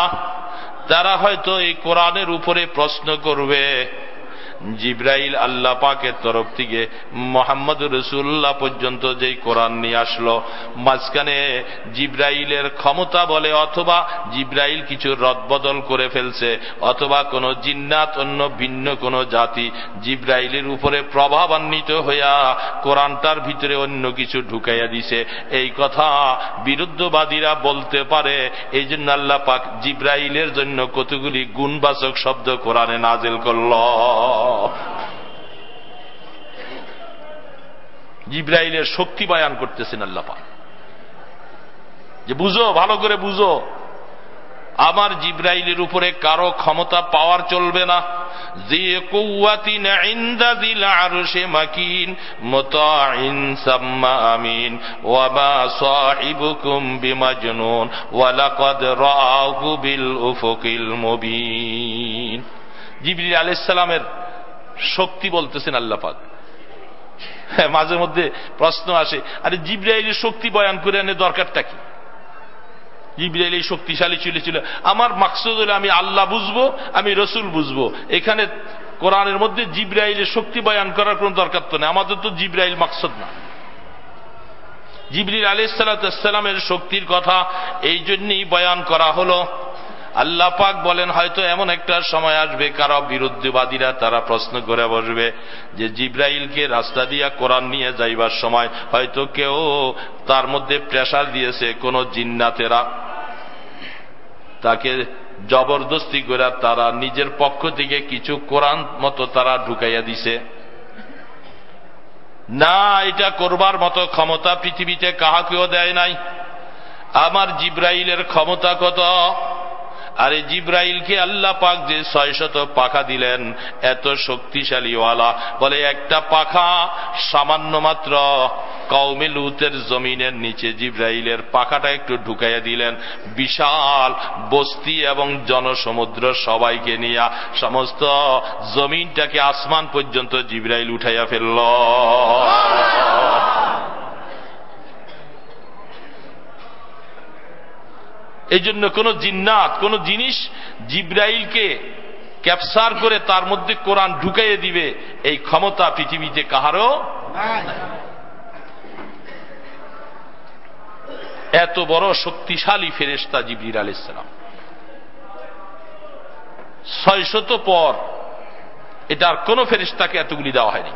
তারা হয়তো এই কোরআনের উপরে প্রশ্ন করবে। জিবরাইল আল্লাহ পাকের তরফ থেকে মুহাম্মদুর রাসূলুল্লাহ পর্যন্ত যেই কোরআন নিয়ে আসলো, মাঝখানে জিবরাইলের ক্ষমতা বলে অথবা জিবরাইল কিছু রদবদল করে ফেলছে, অথবা কোনো জিন্নাত অন্য ভিন্ন কোনো জাতি জিবরাইলের উপরে প্রভাবান্বিত হইয়া কোরআনটার ভিতরে অন্য কিছু ঢুকাইয়া দিছে, এই কথা বিরুদ্ধবাদীরা বলতে পারে। এই জন্য আল্লাহ পাক জিবরাইলের জন্য কতগুলি গুণবাচক শব্দ কোরআনে নাজিল করল। জিবরাইলের শক্তি বয়ান করতেছেন আল্লাহ পাক, যে বুঝো, ভালো করে বুঝো, আমার জিবরাইলের উপরে কারো ক্ষমতা পাওয়ার চলবে না। জি কুওয়াতিন ইনদা যিল আরশি মাকিন মুতাইন সাম্মা আমিন ওয়া মা সাহিবুকুম বিমাজনুন ওয়া লাকাদ রাআহু বিল উফুকিল মুবিন। জিবরিল আলাইহিস সালামের শক্তি বলতেছেন আল্লাহ পাক। মাঝে মধ্যে প্রশ্ন আসে, আরে জিবরাইলের শক্তি বয়ান করে এনে দরকারটা কি? জিবরাইল এই শক্তিশালী ছিল। আমার মাকসুদ হলো আমি আল্লাহ বুঝবো, আমি রসুল বুঝবো। এখানে কোরআনের মধ্যে জিবরাইলের শক্তি বয়ান করার কোন দরকার তো নেই। আমাদের তো জিবরাইল মাকসুদ না। জিবরিল আলাইহিস সালাতু ওয়াস সালামের শক্তির কথা এই জন্যই বয়ান করা হলো। আল্লাহ পাক বলেন, হয়তো এমন একটা সময় আসবে কারো বিরুদ্ধবাদীরা তারা প্রশ্ন করে বসবে যে জিবরাইলকে রাস্তা দিয়া কোরআন নিয়ে যাইবার সময় হয়তো কেউ তার মধ্যে প্রেসার দিয়েছে, কোন জিন্নাতেরা তাকে জবরদস্তি করে তারা নিজের পক্ষ থেকে কিছু কোরআন মতো তারা ঢুকাইয়া দিছে। না, এটা করবার মতো ক্ষমতা পৃথিবীতে কাহাকেও দেয় নাই। আমার জিবরাইলের ক্ষমতা কত! আরে জিবরাইলকে আল্লাহ পাক যে 600 পাখা দিলেন, এত শক্তিশালীওয়ালা, বলে একটা পাখা সামান্য মাত্র কওমে লুতের জমিনের নিচে জিবরাইলের পাখাটা একটু ঢুকাইয়া দিলেন, বিশাল বস্তি এবং জনসমুদ্র সবাইকে নিয়ে সমস্ত জমিনটাকে আসমান পর্যন্ত জিবরাইল উঠাইয়া ফেলল। এই জন্য কোন জিন্নাত, কোন জিনিস জিবরাইলকে ক্যাপচার করে তার মধ্যে কোরআন ঢুকাইয়ে দিবে, এই ক্ষমতা পৃথিবীতে কাহারও নাই। এত বড় শক্তিশালী ফেরেশতা জিবরিল আলাইহিস সালাম। 600 পর এটা আর কোন ফেরেশতাকে এতগুলি দেওয়া হয়নি।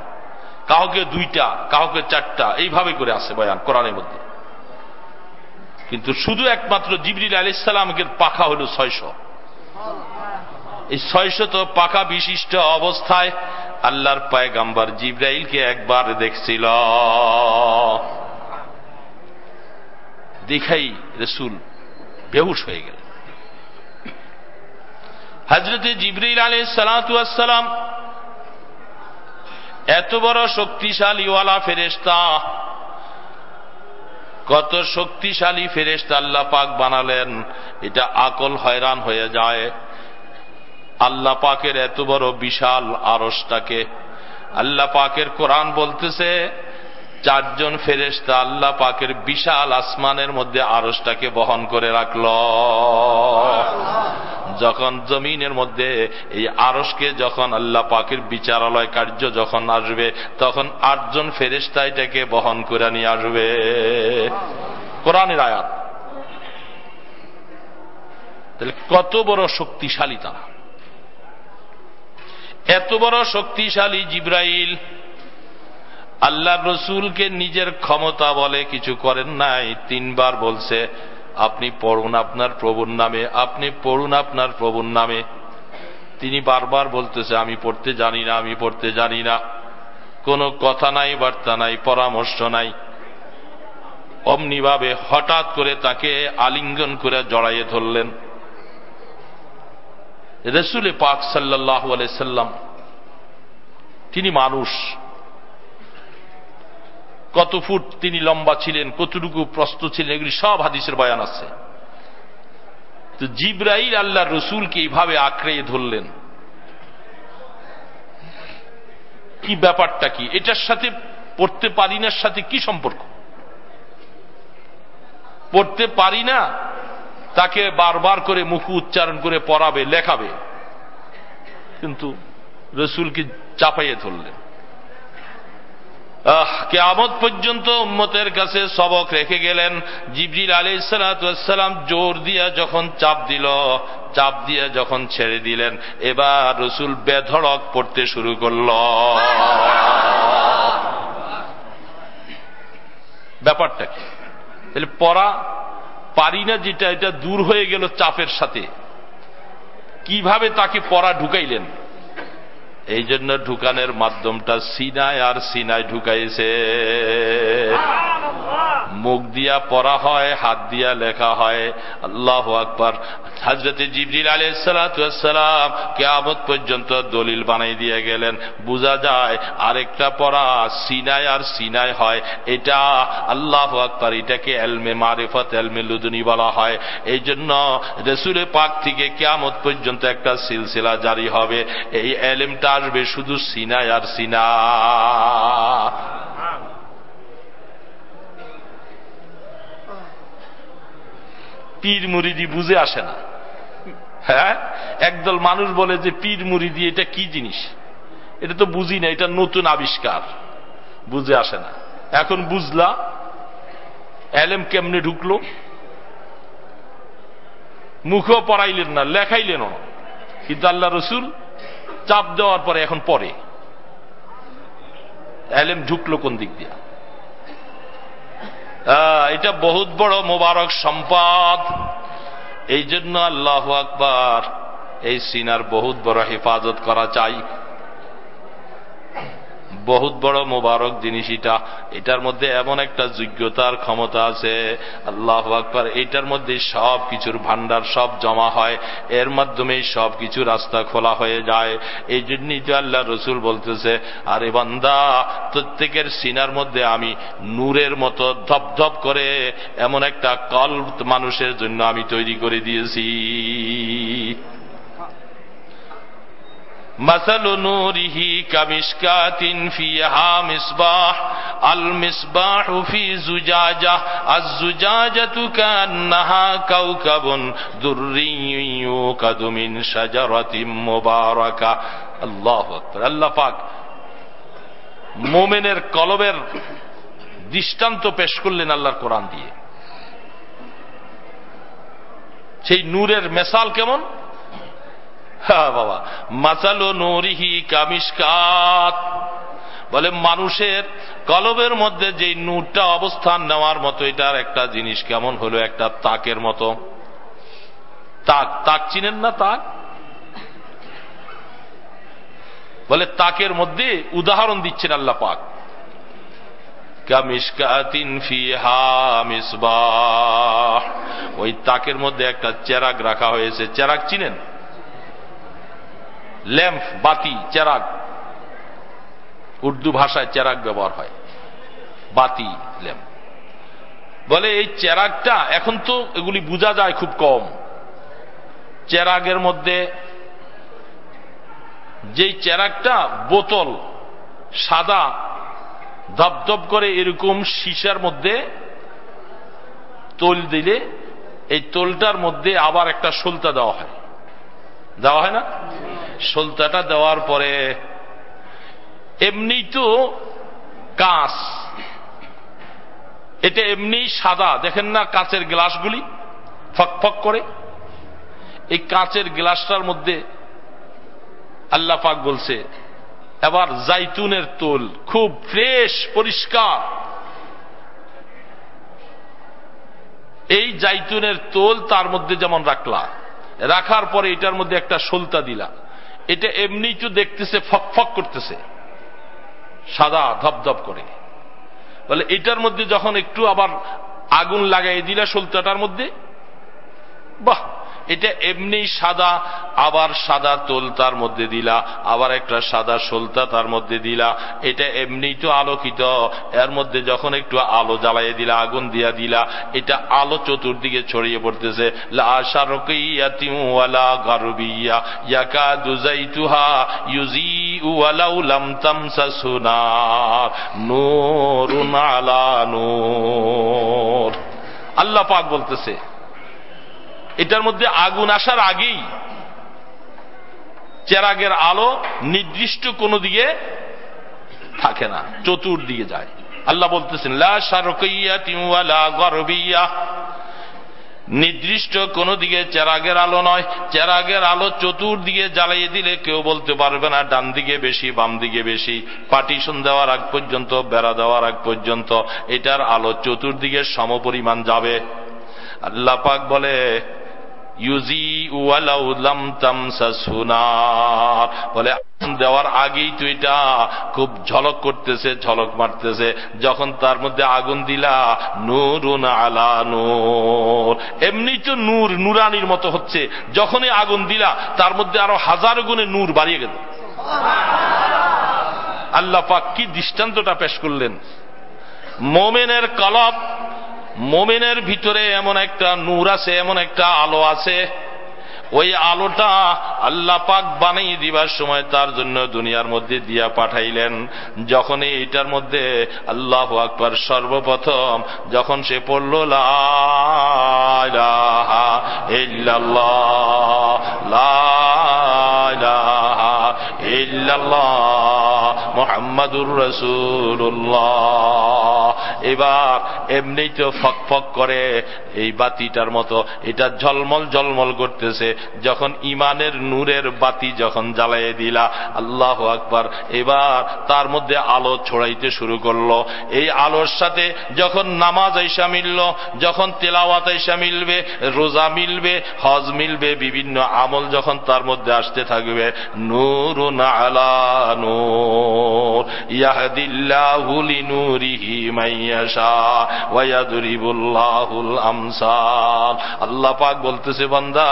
কাউকে 2টা, কাউকে 4টা, এইভাবে করে আছে বয়ান কোরআনের মধ্যে। কিন্তু শুধু একমাত্র জিবরিল আলাইহিস সালামের পাখা হল 600। এই 600 পাখা বিশিষ্ট অবস্থায় আল্লাহর পয়গম্বর জিবরাইলকে একবার দেখছিল। দেখাই রাসূল বেহুশ হয়ে গেলেন। হযরতে জিবরাইল আলাইহিস সালাতু ওয়াস সালাম এত বড় শক্তিশালীওয়ালা ফেরেশতা, কত শক্তিশালী ফেরেশতা আল্লাহ পাক বানালেন, এটা আকল হয়রান হয়ে যায়। আল্লাহ পাকের এত বড় বিশাল আরশটাকে আল্লাহ পাকের কোরআন বলতেছে চারজন ফেরেশতা আল্লাহ পাকের বিশাল আসমানের মধ্যে আরশটাকে বহন করে রাখল। যখন জমিনের মধ্যে এই আরশকে যখন আল্লাহ পাকের বিচারালয় কার্য যখন আসবে, তখন 8 জন ফেরেশতা এটাকে বহন করে নিয়ে আসবে। কোরআনের আয়াত। তাহলে কত বড় শক্তিশালী তারা! এত বড় শক্তিশালী জিবরাইল আল্লাহ রসুলকে নিজের ক্ষমতা বলে কিছু করেন নাই। 3 বার বলছে আপনি পড়ুন আপনার প্রভুর নামে, আপনি পড়ুন আপনার প্রভুর নামে। তিনি বারবার বলতেছে আমি পড়তে জানি না, আমি পড়তে জানি না। কোনো কথা নাই, বার্তা নাই, পরামর্শ নাই। অমনিভাবে হঠাৎ করে তাকে আলিঙ্গন করে জড়াইয়ে ধরলেন। রাসূল পাক সাল্লাল্লাহু আলাইহি সাল্লাম তিনি মানুষ, কত ফুট তিনি লম্বা ছিলেন, কতটুকু প্রস্থ ছিলেন, এগুলি সব হাদিসের বয়ান আছে। তো জিবরাইল আল্লাহর রসুলকে এইভাবে আঁকড়ে ধরলেন, কি ব্যাপারটা কি? এটার সাথে পড়তে পারি না সাথে কি সম্পর্ক? পড়তে পারি না তাকে বারবার করে মুখ উচ্চারণ করে পড়াবে, লেখাবে, কিন্তু রসুলকে চাপাইয়ে ধরলেন। কিয়ামত পর্যন্ত উম্মতের কাছে সবক রেখে গেলেন। জিবরিল আলাইহিস সালাতু ওয়াস সালাম জোর দিয়া যখন চাপ দিল, চাপ দিয়ে যখন ছেড়ে দিলেন, এবার রসুল বেধড়ক পড়তে শুরু করল। ব্যাপারটা কি? তাহলে পড়া পারি না যেটা, এটা দূর হয়ে গেল চাপের সাথে। কিভাবে তাকে পড়া ঢুকাইলেন? এই জন্য ঢুকানের মাধ্যমটা সিনায় আর সিনায় ঢুকাইছে। মুখ দিয়া পড়া হয়, হাত দিয়া লেখা হয়। আল্লাহু আকবার। হযরত জিবরিল আলাইহিস সালাতু ওয়াস সালাম কিয়ামত পর্যন্ত দলিল বানাই দিয়ে গেলেন। বোঝা যায় আরেকটা পড়া সিনায় আর সিনায় হয়। এটা আল্লাহু আকবার, এটাকে ইলমে মারিফত, ইলমে লুদুনি বলা হয়। এই জন্য রাসূল পাক থেকে কিয়ামত পর্যন্ত একটা সিলসিলা জারি হবে। এই ইলমটা আসবে শুধু সিনায় আর সিনা। পীর মুরিদি বুঝে আসে না। হ্যাঁ, একদল মানুষ বলে যে পীর মুরিদি এটা কি জিনিস, এটা তো বুঝি না, এটা নতুন আবিষ্কার, বুঝে আসে না। এখন বুঝলা এলেম কেমনে ঢুকলো। মুখও পড়াইলেন না, লেখাইলেন না, কিন্তু আল্লাহ রসুল চাপ দেওয়ার পরে এখন পড়ে। এলেম ঢুকলো কোন দিক দিয়া? এটা বহুত বড় মোবারক সম্পদ। এই জন্য আল্লাহু আকবার, এই সিনার বহুত বড় হেফাজত করা চাই। বহুত বড় মোবারক জিনিস এটা। এটার মধ্যে এমন একটা যোগ্যতার ক্ষমতা আছে, আল্লাহু আকবার। এটার মধ্যে সব কিছুর ভান্ডার সব জমা হয়, এর মাধ্যমে সব কিছু রাস্তা খোলা হয়ে যায়। এই জন্যই তো আল্লাহ রসুল বলতেছে, আরে বান্দা, প্রত্যেকের সিনার মধ্যে আমি নূরের মতো ধপধপ করে এমন একটা কলব মানুষের জন্য আমি তৈরি করে দিয়েছি। মাসালু নূরিহি কামিশকাতিন ফিহা মিসবাহ আল মিসবাহু ফি জুজাজাহ আয-জুজাজাতু কান্নাহা কাওকাবুন দুররিয়্যুন ইউকাদু মিন শাজারাতিন মুবারাকা। আল্লাহু আকবার। আল্লাহ পাক মুমিনের কলবের দৃষ্টান্ত পেশ করলেন আল্লাহর কোরআন দিয়ে। সেই নূরের মিসাল কেমন? হ্যাঁ বাবা, মাসালু নূরিহি কামিশকাত, বলে মানুষের কলবের মধ্যে যে নূরটা অবস্থান নেওয়ার মতো, এটার একটা জিনিস কেমন হলো, একটা তাকের মতো। তাক, তাক চিনেন না? তাক বলে তাকের মধ্যে উদাহরণ দিচ্ছেন আল্লাহ পাক, কামিশকাতিন ফিহা মিসবাহ। ওই তাকের মধ্যে একটা চেরাগ রাখা হয়েছে। চেরাগ চিনেন? ল্যাম্প, বাতি, চেরাগ। উর্দু ভাষায় চেরাগ ব্যবহার হয়, বাতি, ল্যাম্প। বলে এই চেরাগটা এখন তো এগুলি বোঝা যায় খুব কম। চেরাগের মধ্যে যেই চেরাগটা বোতল সাদা ধপধপ করে এরকম সীসার মধ্যে তোল দিলে এই তোলটার মধ্যে আবার একটা সলতা দেওয়া হয় না? সলতাটা দেওয়ার পরে এমনি তো কাঁচ, এটা এমনি সাদা, দেখেন না কাঁচের গ্লাসগুলি ফকফক করে, এই কাঁচের গ্লাসটার মধ্যে আল্লাহ পাক বলছে এবার জাইতুনের তোল, খুব ফ্রেশ পরিষ্কার, এই জাইতুনের তোল তার মধ্যে যেমন রাখলা, রাখার পরে এটার মধ্যে একটা সলতা দিলা, এটা এমনি তো দেখতেছে ফকফক করতেছে, সাদা ধপধপ করে, বলে এটার মধ্যে যখন একটু আবার আগুন লাগাই দিলা সলতাটার মধ্যে, বাহ, এটা এমনি সাদা, আবার সাদা তোল তার মধ্যে দিলা, আবার একটা সাদা সলতা তার মধ্যে দিলা, এটা এমনি তো আলোকিত, এর মধ্যে যখন একটু আলো জ্বালাই দিলা, আগুন দিয়া দিলা, এটা আলো চতুর্দিকে ছড়িয়ে পড়তেছে। লা শারকিয়াতিন ওয়ালা গারবিয়া ইয়াকাদু যাইতুহা ইউজিউ ওয়ালাউ লাম তামসাসু নার নূরুন আলা নূর। আল্লাহ পাক বলতেছে এটার মধ্যে আগুন আসার আগেই চেরাগের আলো নির্দিষ্ট কোন দিকে থাকে না, চতুর্দিকে যায়। আল্লাহ বলতেছেন লা শারকিয়াতিন ওয়ালা গারবিয়া, নির্দিষ্ট কোন দিকে চেরাগের আলো নয়, চেরাগের আলো চতুর্দিকে জ্বালিয়ে দিলে কেউ বলতে পারবে না ডান দিকে বেশি বাম দিকে বেশি, পার্টিশন দেওয়ার আগ পর্যন্ত, বেড়া দেওয়ার আগ পর্যন্ত এটার আলো চতুর্দিকে সমপরিমাণ যাবে। আল্লাহ পাক বলে ইউজিউ ওয়ালাউ লাম তামসাসহু নার, বলে দেওয়ার আগেই তো এটা খুব ঝলক করতেছে, ঝলক মারতেছে, যখন তার মধ্যে আগুন দিলা নূরুন আলা নূর, এমনি তো নূর নুরানির মতো হচ্ছে, যখনই আগুন দিলা তার মধ্যে আরো হাজার গুণে নূর বাড়িয়ে গেল। আল্লাহ পাক কি দৃষ্টান্তটা পেশ করলেন, মোমেনের কলব, মোমেনের ভিতরে এমন একটা নূর আছে, এমন একটা আলো আছে, ওই আলোটা আল্লাহ পাক বানিয়ে দিবার সময় তার জন্য দুনিয়ার মধ্যে দিয়া পাঠাইলেন। যখন এইটার মধ্যে আল্লাহু আকবার সর্বপ্রথম যখন সে পড়ল লা ইলাহা ইল্লাল্লাহ লা ইলাহা ইল্লাল্লাহ মুহাম্মাদুর রাসূলুল্লাহ, এবার এমনি তো ফকফক করে এই বাতিটার মতো এটা ঝলমল ঝলমল করতেছে। যখন ইমানের নূরের বাতি যখন জ্বালিয়ে দিলা আল্লাহু আকবার, এবার তার মধ্যে আলো ছড়াইতে শুরু করলো। এই আলোর সাথে যখন নামাজ আইসা মিলল, যখন তেলাওয়াত আইসা মিলবে, রোজা মিলবে, হজ মিলবে, বিভিন্ন আমল যখন তার মধ্যে আসতে থাকবে, নূরুন আলা নূর ইয়াহদিল্লাহু লিনূরিহি মাইয়াশা ওয়া ইয়াদরিবুল্লাহুল আমসাল। আল্লাহ পাক বলতেছে বান্দা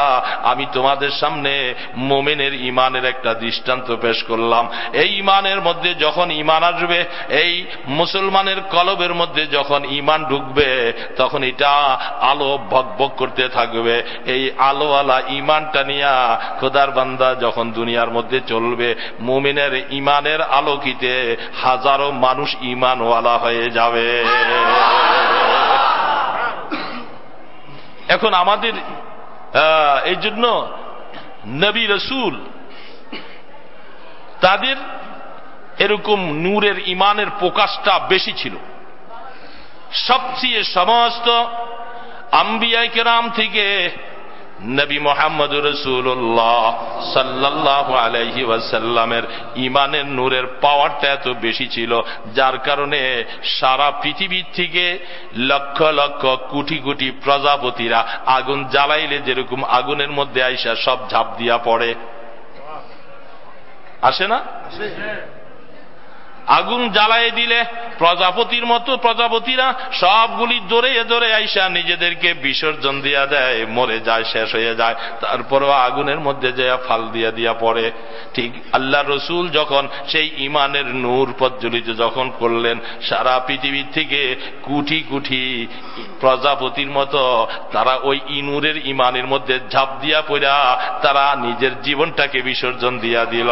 আমি তোমাদের সামনে মোমেনের ইমানের একটা দৃষ্টান্ত পেশ করলাম। এই ইমানের মধ্যে যখন ইমান আসবে, এই মুসলমানের কলবের মধ্যে যখন ইমান ঢুকবে, তখন এটা আলো ভকভক করতে থাকবে। এই আলোওয়ালা ইমানটা নিয়া খোদার বান্দা যখন দুনিয়ার মধ্যে চলবে, মুমিনের ইমানের আলোকিতে হাজারো মানুষ ইমানওয়ালা হয়ে যাবে। এখন আমাদের এই জন্য নবী রাসূল তাদের এরকম নূরের ইমানের প্রকাশটা বেশি ছিল। সবচেয়ে সমস্ত আম্বিয়ায়ে কেরাম থেকে নবী মুহাম্মদুর রাসূলুল্লাহ সাল্লাল্লাহু আলাইহি ওয়াসাল্লামের ইমানের নূরের পাওয়ারটা এত বেশি ছিল, যার কারণে সারা পৃথিবীর থেকে লক্ষ লক্ষ কোটি কোটি প্রজাপতিরা আগুন জ্বালাইলে যেরকম আগুনের মধ্যে আইসা সব ঝাঁপ দিয়া পড়ে, আসে না? আগুন জ্বালায় দিলে প্রজাপতির মতো প্রজাপতিরা সবগুলি দৌড়ে দৌড়ে আইসা নিজেদেরকে বিসর্জন দিয়া দেয়, মরে যায়, শেষ হয়ে যায়, তারপরেও আগুনের মধ্যে যায় ফাল দিয়া দিয়া পড়ে। ঠিক আল্লাহ রসুল যখন সেই ইমানের নূর প্রজ্বলিত যখন করলেন, সারা পৃথিবীর থেকে কোটি কোটি প্রজাপতির মতো তারা ওই নূরের ইমানের মধ্যে ঝাঁপ দিয়া পড়া তারা নিজের জীবনটাকে বিসর্জন দিয়া দিল।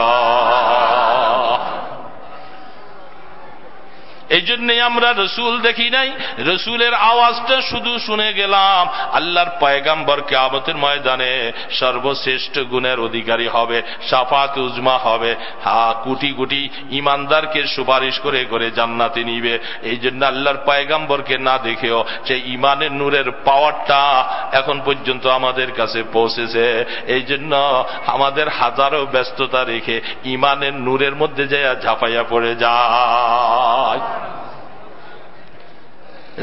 এই জন্যই আমরা রসুল দেখি নাই, রসুলের আওয়াজটা শুধু শুনে গেলাম। আল্লাহর পয়গাম্বর কিয়ামতের ময়দানে সর্বশ্রেষ্ঠ গুণের অধিকারী হবে, শাফাত উজমা হবে, কোটি কোটি ইমানদারকে সুপারিশ করে করে জান্নাতে নিবে। এই জন্য আল্লাহর পয়গাম্বরকে না দেখেও সেই ইমানের নূরের পাওয়ারটা এখন পর্যন্ত আমাদের কাছে পৌঁছেছে। এই জন্য আমাদের হাজারো ব্যস্ততা রেখে ইমানের নূরের মধ্যে যায় ঝাঁপাইয়া পড়ে যায়।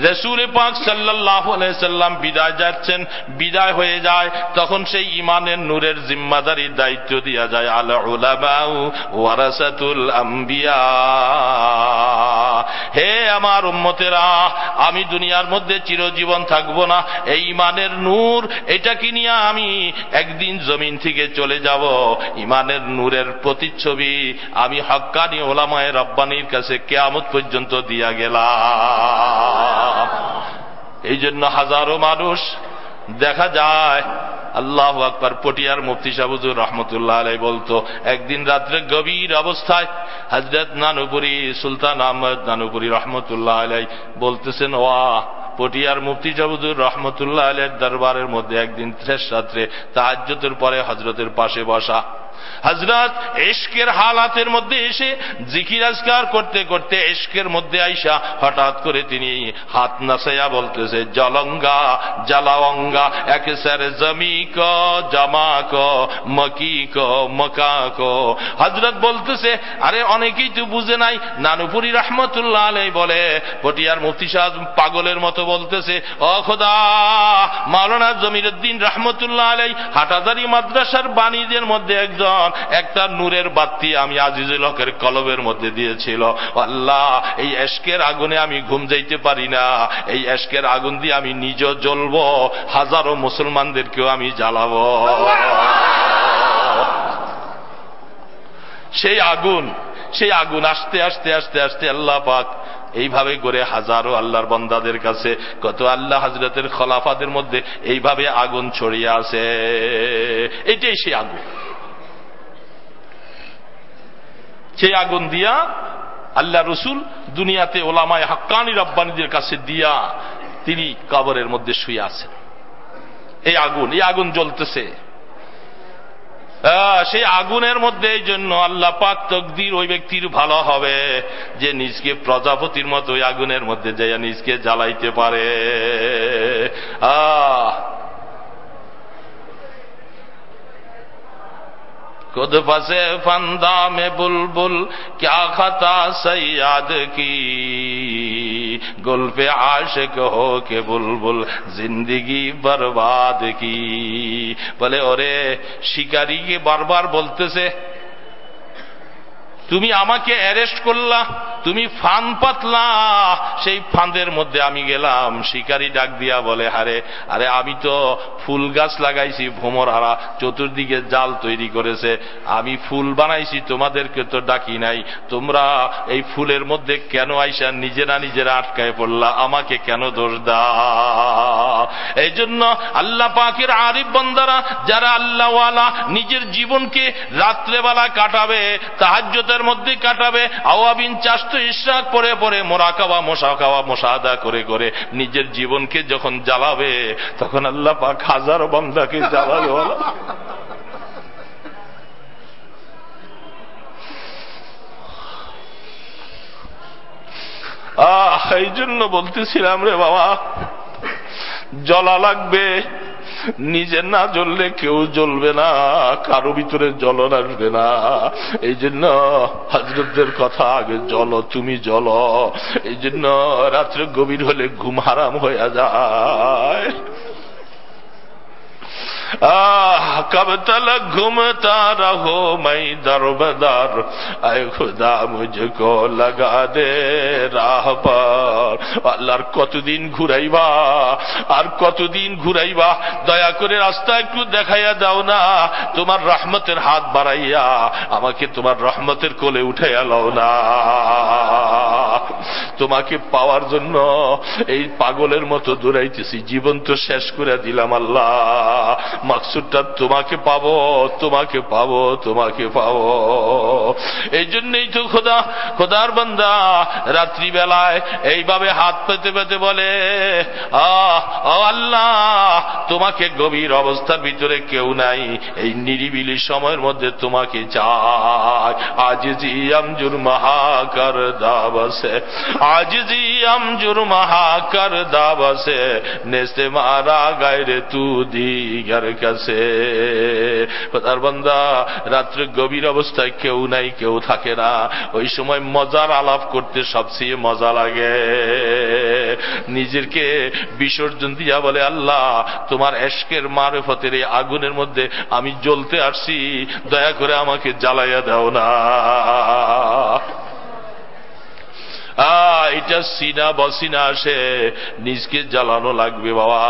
রাসূল পাক সাল্লাল্লাহু আলাইহি সাল্লাম বিদায় যাচ্ছেন, বিদায় হয়ে যায়, তখন সেই ইমানের নূরের জিম্মাদারি দায়িত্ব দিয়া যায় আল উলামা ওয়ারাসাতুল আম্বিয়া। হে আমার উম্মতেরা, আমি দুনিয়ার মধ্যে চিরজীবন থাকব না, এই ইমানের নূর এটাকে নিয়ে আমি একদিন জমিন থেকে চলে যাব। ইমানের নূরের প্রতিচ্ছবি আমি হক্কানি ওলামায়ে রাব্বানির কাছে কিয়ামত পর্যন্ত দিয়া গেলাম। এই জন্য হাজারো মানুষ দেখা যায়, আল্লাহু আকবার, পটিয়ার মুফতি সাহেব হুজুর রহমতুল্লাহ আলাইহি বলতো, একদিন রাত্রে গভীর অবস্থায় হযরত নানুপুরি সুলতান আহমদ নানুপুরি রহমতুল্লাহ আলাইহি বলতেছেন, পটিয়ার মুফতি সাহেব হুজুর রহমতুল্লাহ আলাইহির দরবারের মধ্যে একদিন শেষ রাত্রে তাহাজ্জুদের পরে হযরতের পাশে বসা। হযরত ইশকের হালাতের মধ্যে এসে জিকির আজকার করতে করতে ইশকের মধ্যে আইসা হঠাৎ করে তিনি হাত নাচাইয়া বলতেছে, জলঙ্গা জালাওঙ্গা একসার জমি কো জামা কো মকি কো মকা কো। হযরত বলতেছে, আরে অনেকেই তো বুঝে নাই। নানুপুরি রহমতুল্লাহ আলাইহি বলে, পটিয়ার মুফতি সাহেব পাগলের মতো বলতেছে, ও খোদা, মাওলানা জমিরুদ্দিন রহমতুল্লাহ আলাইহি হাটাজারি মাদ্রাসার বাণীদের মধ্যে একটা নূরের বাতি আমি আজিজুল হকের কলবের মধ্যে দিয়েছিল। আল্লাহ, এই এশকের আগুনে আমি ঘুম যাইতে পারি না, এই এশকের আগুন দিয়ে আমি নিজে জ্বলবো, হাজারো মুসলমানদেরকেও আমি জ্বালাবো। সেই আগুন আস্তে আস্তে আস্তে আস্তে আল্লাহ পাক এইভাবে করে হাজারো আল্লাহর বান্দাদের কাছে, কত আল্লাহ হযরতের খলাফাদের মধ্যে এইভাবে আগুন ছড়িয়ে আছে। এটাই সেই আগুন। সেই আগুন দিয়া আল্লাহ রসুল দুনিয়াতে ওলামায়ে হাক্কানি রাব্বানীদের কাছে দিয়া তিনি কবরের মধ্যে শুয়ে আছেন। এই আগুন জ্বলতেছে। সেই আগুনের মধ্যে এই জন্য আল্লাহ পাক তকদির ওই ব্যক্তির ভালো হবে যে নিজকে প্রজাপতির মতো ওই আগুনের মধ্যে যাইয়া নিজকে জ্বালাইতে পারে। खुद फंसे फंदा में बुलबुल क्या खता सैयाद की, गुल पे आशिक हो के बुलबुल जिंदगी बर्बाद की। বলে, ওরে শিকারীকে বারবার বলতেছে, তুমি আমাকে অ্যারেস্ট করলা, তুমি ফান পাতলা, সেই ফাঁদের মধ্যে আমি গেলাম। শিকারী ডাক দিয়া বলে, আরে আমি তো ফুল গাছ লাগাইছি, ভ্রমরারা চতুর্দিকে জাল তৈরি করেছে, আমি ফুল বানাইছি, তোমাদেরকে তো ডাকি নাই। তোমরা এই ফুলের মধ্যে কেন আইসা নিজেরা আটকায় পড়লা, আমাকে কেন দোষ দাও? এই জন্য আল্লাহ পাকের আরিফ বান্দারা যারা আল্লাহওয়ালা, নিজের জীবনকে রাত্রেবেলা কাটাবে, তাহাজ্জুদের মধ্যে কাটাবে, আওয়াবিন চাস্ত ইশরাক পরে পরে মোরাকাবা মোশাকাবা মোশাহাদা করে করে নিজের জীবনকে যখন জ্বালাবে, তখন আল্লাহ পাক হাজারো বান্দাকে জ্বালাবে। এই জন্য বলতেছিলাম, রে বাবা, জ্বলা লাগবে, নিজে না জ্বললে কেউ জ্বলবে না, কারো ভিতরে জ্বলন আসবে না। এই জন্য হযরতদের কথা, আগে জ্বলো, তুমি জ্বলো। এই জন্য রাত্রে গভীর হলে ঘুম হারাম হয়ে যায়। कब तलक घूमता रहो मैं दरबदर, ऐ खुदा मुझको लगा दे राह पर। আল্লাহর কতদিন ঘুরাইবা, আর কতদিন ঘুরাইবা, দয়া করে রাস্তা একটু দেখাইয়া দাও না, তোমার রহমতের হাত বাড়াইয়া আমাকে তোমার রহমতের কোলে উঠাইয়া লও না। তোমাকে পাওয়ার জন্য এই পাগলের মতো দৌড়াইতেছি, জীবন তো শেষ করে দিলাম আল্লাহ, মাকসুদটা তোমাকে পাবো, তোমাকে পাবো, তোমাকে পাবো। এই জন্যই তো খোদার বান্দা রাত্রিবেলায় এইভাবে হাত পেতে পেতে বলে, আল্লাহ তোমাকে গভীর অবস্থার ভিতরে কেউ নাই, এই নিরিবিলি সময়ের মধ্যে তোমাকে চাই। আজিজি আমজুর মহাকার দাবসে, আজিজি আমজুর মহাকার দাবসে, নেস্তে মারা গায়রে তু দিগার কাছে। খোদার বান্দা রাত্রে গভীর অবস্থায় কেউ নাই, কেউ থাকে না, ওই সময় মজার আলাপ করতে সবচেয়ে মজা লাগে। নিজেকে বিসর্জন দিয়া বলে, আল্লাহ তোমার এশকের মারফতের এই আগুনের মধ্যে আমি জ্বলতে আসছি, দয়া করে আমাকে জ্বালাইয়া দাও না। এটা সিনা বসিনা আসে, নিজকে জ্বালানো লাগবে বাবা।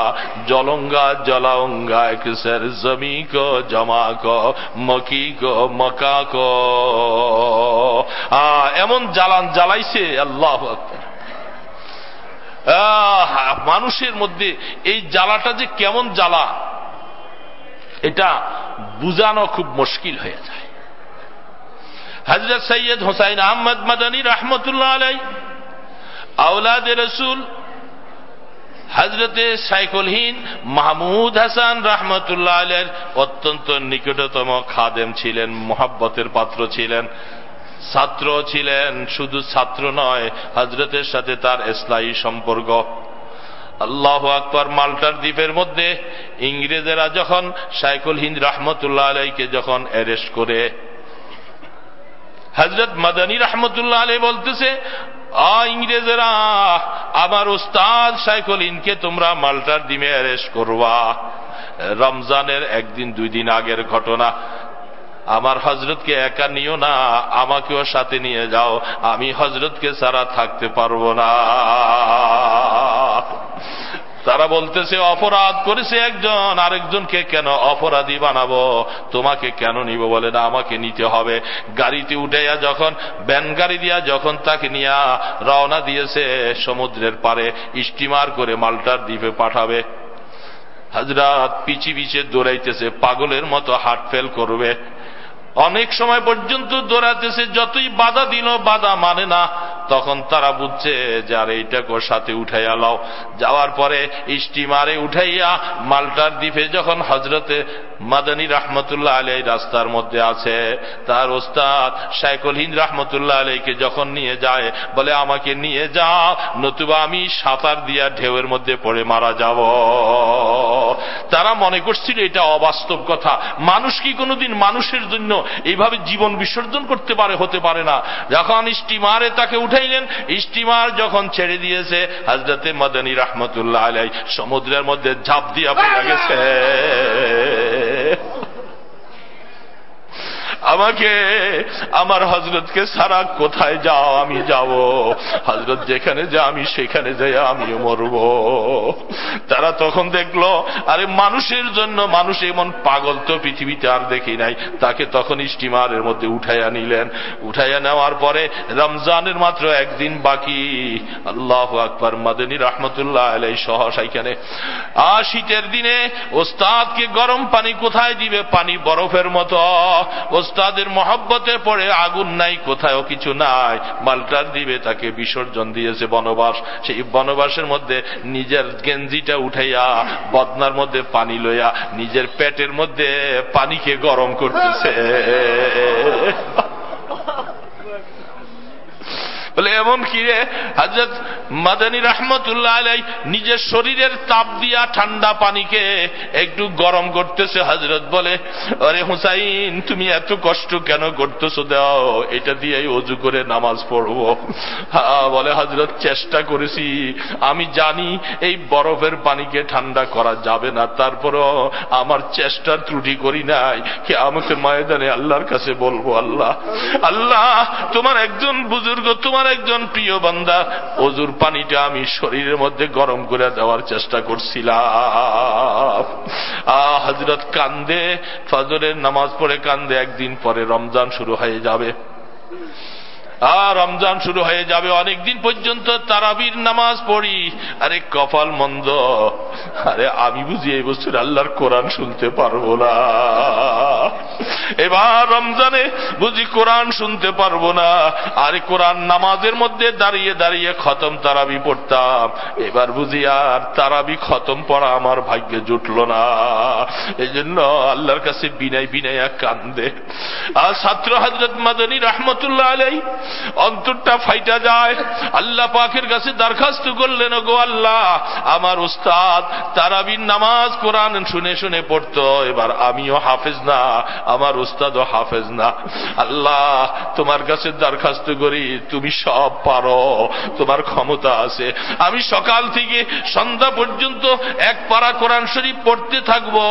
জলঙ্গা জলাঙ্গা একসের জমি কো জমা কো মকি কো মকা কো, এমন জ্বালান জ্বালাইছে আল্লাহু আকবার। মানুষের মধ্যে এই জ্বালাটা যে কেমন জ্বালা, এটা বুঝানো খুব মুশকিল হয়ে যায়। হযরত সৈয়দ হুসাইন আহমদ মাদানী রহমতুল্লাহ আলাইহি আওলাদে রসুল হযরতে শাইখুল হিন্দ মাহমুদ হাসান রহমতুল্লাহ আলাইহির অত্যন্ত নিকটতম খাদেম ছিলেন, মোহাব্বতের পাত্র ছিলেন, ছাত্র ছিলেন। শুধু ছাত্র নয়, হযরতের সাথে তার ইসলাহি সম্পর্ক। আল্লাহু আকবার। মাল্টার দ্বীপের মধ্যে ইংরেজেরা যখন শাইখুল হিন্দ রহমতুল্লাহ আলাইহিকে যখন অ্যারেস্ট করে, হযরত মাদানী রহমতুল্লাহ আলাইহি বলতেছে, ইংরেজেরা আমার উস্তাদ শাইখুল হিন্দকে তোমরা মাল্টার দ্বীপে অ্যারেস্ট করবা। রমজানের একদিন দুই দিন আগের ঘটনা। আমার হযরতকে একা নিও না, আমাকেও সাথে নিয়ে যাও, আমি হযরতকে ছাড়া থাকতে পারবো না। তারা বলতেছে অপরাধ করেছে একজন, আরেকজনকে কেন অপরাধী বানাবো, তোমাকে কেন নিব? বলে না, আমাকে নিতে হবে। গাড়িতে উঠাইয়া যখন ভ্যান গাড়ি দিয়া যখন তাকে নিয়ে রওনা দিয়েছে সমুদ্রের পারে, স্টিমার করে মাল্টার দ্বীপে পাঠাবে, হযরত পিছে পিছে দৌড়াইতেছে, পাগলের মতো হার্ট ফেল করবে। অনেক সময় পর্যন্ত দৌড়াতেছে, যতই বাধা দিল বাধা মানে না। তখন তারা বুঝছে যে আর এইটাকে সাথে উঠাইয়া লাও। যাওয়ার পরে স্টিমারে উঠাইয়া মাল্টার দ্বীপে যখন হযরতে মাদানী রহমতুল্লাহ আলাইহি রাস্তার মধ্যে আছে, তার ওস্তাদ শাইখুল হিন্দ রহমতুল্লাহ আলাইহিকে যখন নিয়ে যায়, বলে আমাকে নিয়ে যাও, নতুবা আমি সাঁতার দিয়া ঢেউয়ের মধ্যে পড়ে মারা যাব। তারা মনে করছিল এটা অবাস্তব কথা। মানুষ কি কোনোদিন মানুষের জন্য এইভাবে জীবন বিসর্জন করতে পারে? হতে পারে না। যখন স্টিমারে তাকে উঠাইলেন, স্টিমার যখন ছেড়ে দিয়েছে, হযরতে মাদানী রহমতুল্লাহ আলাইহি সমুদ্রের মধ্যে ঝাঁপ দিয়া পড়ে গেছে। আমাকে আমার হযরতকে ছাড়া কোথায় যাও? আমি যাব, হযরত যেখানে যা আমি সেখানে যাই, আমিও মরব। তারা তখন দেখলো আরে মানুষের জন্য মানুষ এমন পাগল তো পৃথিবীতে আর দেখি নাই। তাকে তখন স্টিমারের মধ্যে উঠাইয়া নিলেন। উঠাইয়া নেওয়ার পরে রমজানের মাত্র একদিন বাকি। আল্লাহু আকবার। মাদানী রহমতুল্লাহ আলাইহি সহ সেখানে শীতের দিনে ওস্তাদকে গরম পানি কোথায় দিবে? পানি বরফের মতো। ওস্তাদের মহব্বতে পড়ে আগুন নাই, কোথাও কিছু নাই। মাল্টার দ্বীপে তাকে বিসর্জন দিয়েছে বনবাস। সেই বনবাসের মধ্যে নিজের গেঞ্জিটা উঠাইয়া বদনার মধ্যে পানি লইয়া নিজের পেটের মধ্যে পানিকে গরম করতেছে। বলে এমন কি রে? হযরত মাদানী রহমতুল্লাহ আলাইহি নিজের শরীরের তাপ দিয়া ঠান্ডা পানিকে একটু গরম করতেছে। হযরত বলে, আরে হুসাইন তুমি এত কষ্ট কেন করতেছো? দাও এটা দিয়ে ওযু করে নামাজ পড়বো। বলে হযরত চেষ্টা করেছি, আমি জানি এই বরফের পানিকে ঠান্ডা করা যাবে না, তারপরও আমার চেষ্টার ত্রুটি করি নাই। কিয়ামতের ময়দানে আল্লাহর কাছে বলবো, আল্লাহ আল্লাহ তোমার একজন বুজুর্গ, তোমার একজন প্রিয় বান্দা ওযুর পানিটা আমি শরীরের মধ্যে গরম করে দেওয়ার চেষ্টা করছিলাম। হযরত কান্দে, ফজরের নামাজ পড়ে কান্দে। একদিন পরে রমজান শুরু হয়ে যাবে। আর রমজান শুরু হয়ে যাবে, অনেকদিন পর্যন্ত তারাবির নামাজ পড়ি। আরে কপাল মন্দ, আরে আমি বুঝি এই বছর আল্লাহর কোরআন শুনতে পারবো না, এবার রমজানে বুঝি কোরআন শুনতে পারবো না। আরে কোরআন নামাজের মধ্যে দাঁড়িয়ে দাঁড়িয়ে খতম তারাবি পড়তাম, এবার বুঝি আর তারাবি খতম পড়া আমার ভাগ্যে জুটল না। এই জন্য আল্লাহর কাছে বিনাই বিনাইয়া কান্দে। আর ছাত্র হযরত মাদানী রাহমাতুল্লাহ আলাইহি অন্তরটা ফাইটা যায়, আল্লাহ পাকের কাছে দরখাস্ত করলেন, গো আল্লাহ, আমার উস্তাদ তারাবির নামাজ কোরআন শুনে শুনে পড়তো, এবার আমিও হাফেজ না, আমার উস্তাদও হাফেজ না। আল্লাহ তোমার কাছে দরখাস্ত করি, তুমি সব পারো, তোমার ক্ষমতা আছে। আমি সকাল থেকে সন্ধ্যা পর্যন্ত এক পারা কোরআন শরীফ পড়তে থাকবো।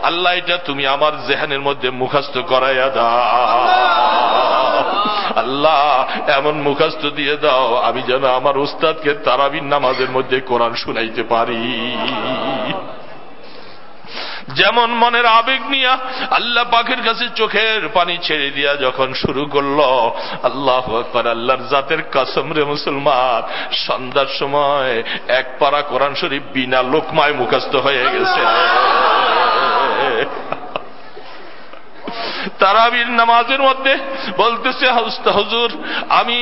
আল্লাহ এটা তুমি আমার জেহানের মধ্যে মুখস্থ করাইয়া দাও। আল্লাহ এমন মুখস্থ দিয়ে দাও আমি যেন আমার উস্তাদকে তারাবির নামাজের মধ্যে কোরআন শুনাইতে পারি। যেমন মনের আবেগ নিয়া আল্লাহ পাকের কাছে চোখের পানি ছেড়ে দিয়া যখন শুরু করলো, আল্লাহু আকবার, আল্লাহর জাতের কসম রে মুসলমান, সন্ধ্যার সময় এক পারা কোরআন শরীফ বিনা লোকমায় মুখস্থ হয়ে গেছে। তারাবির নামাজের মধ্যে বলতেছে, হুজুর আমি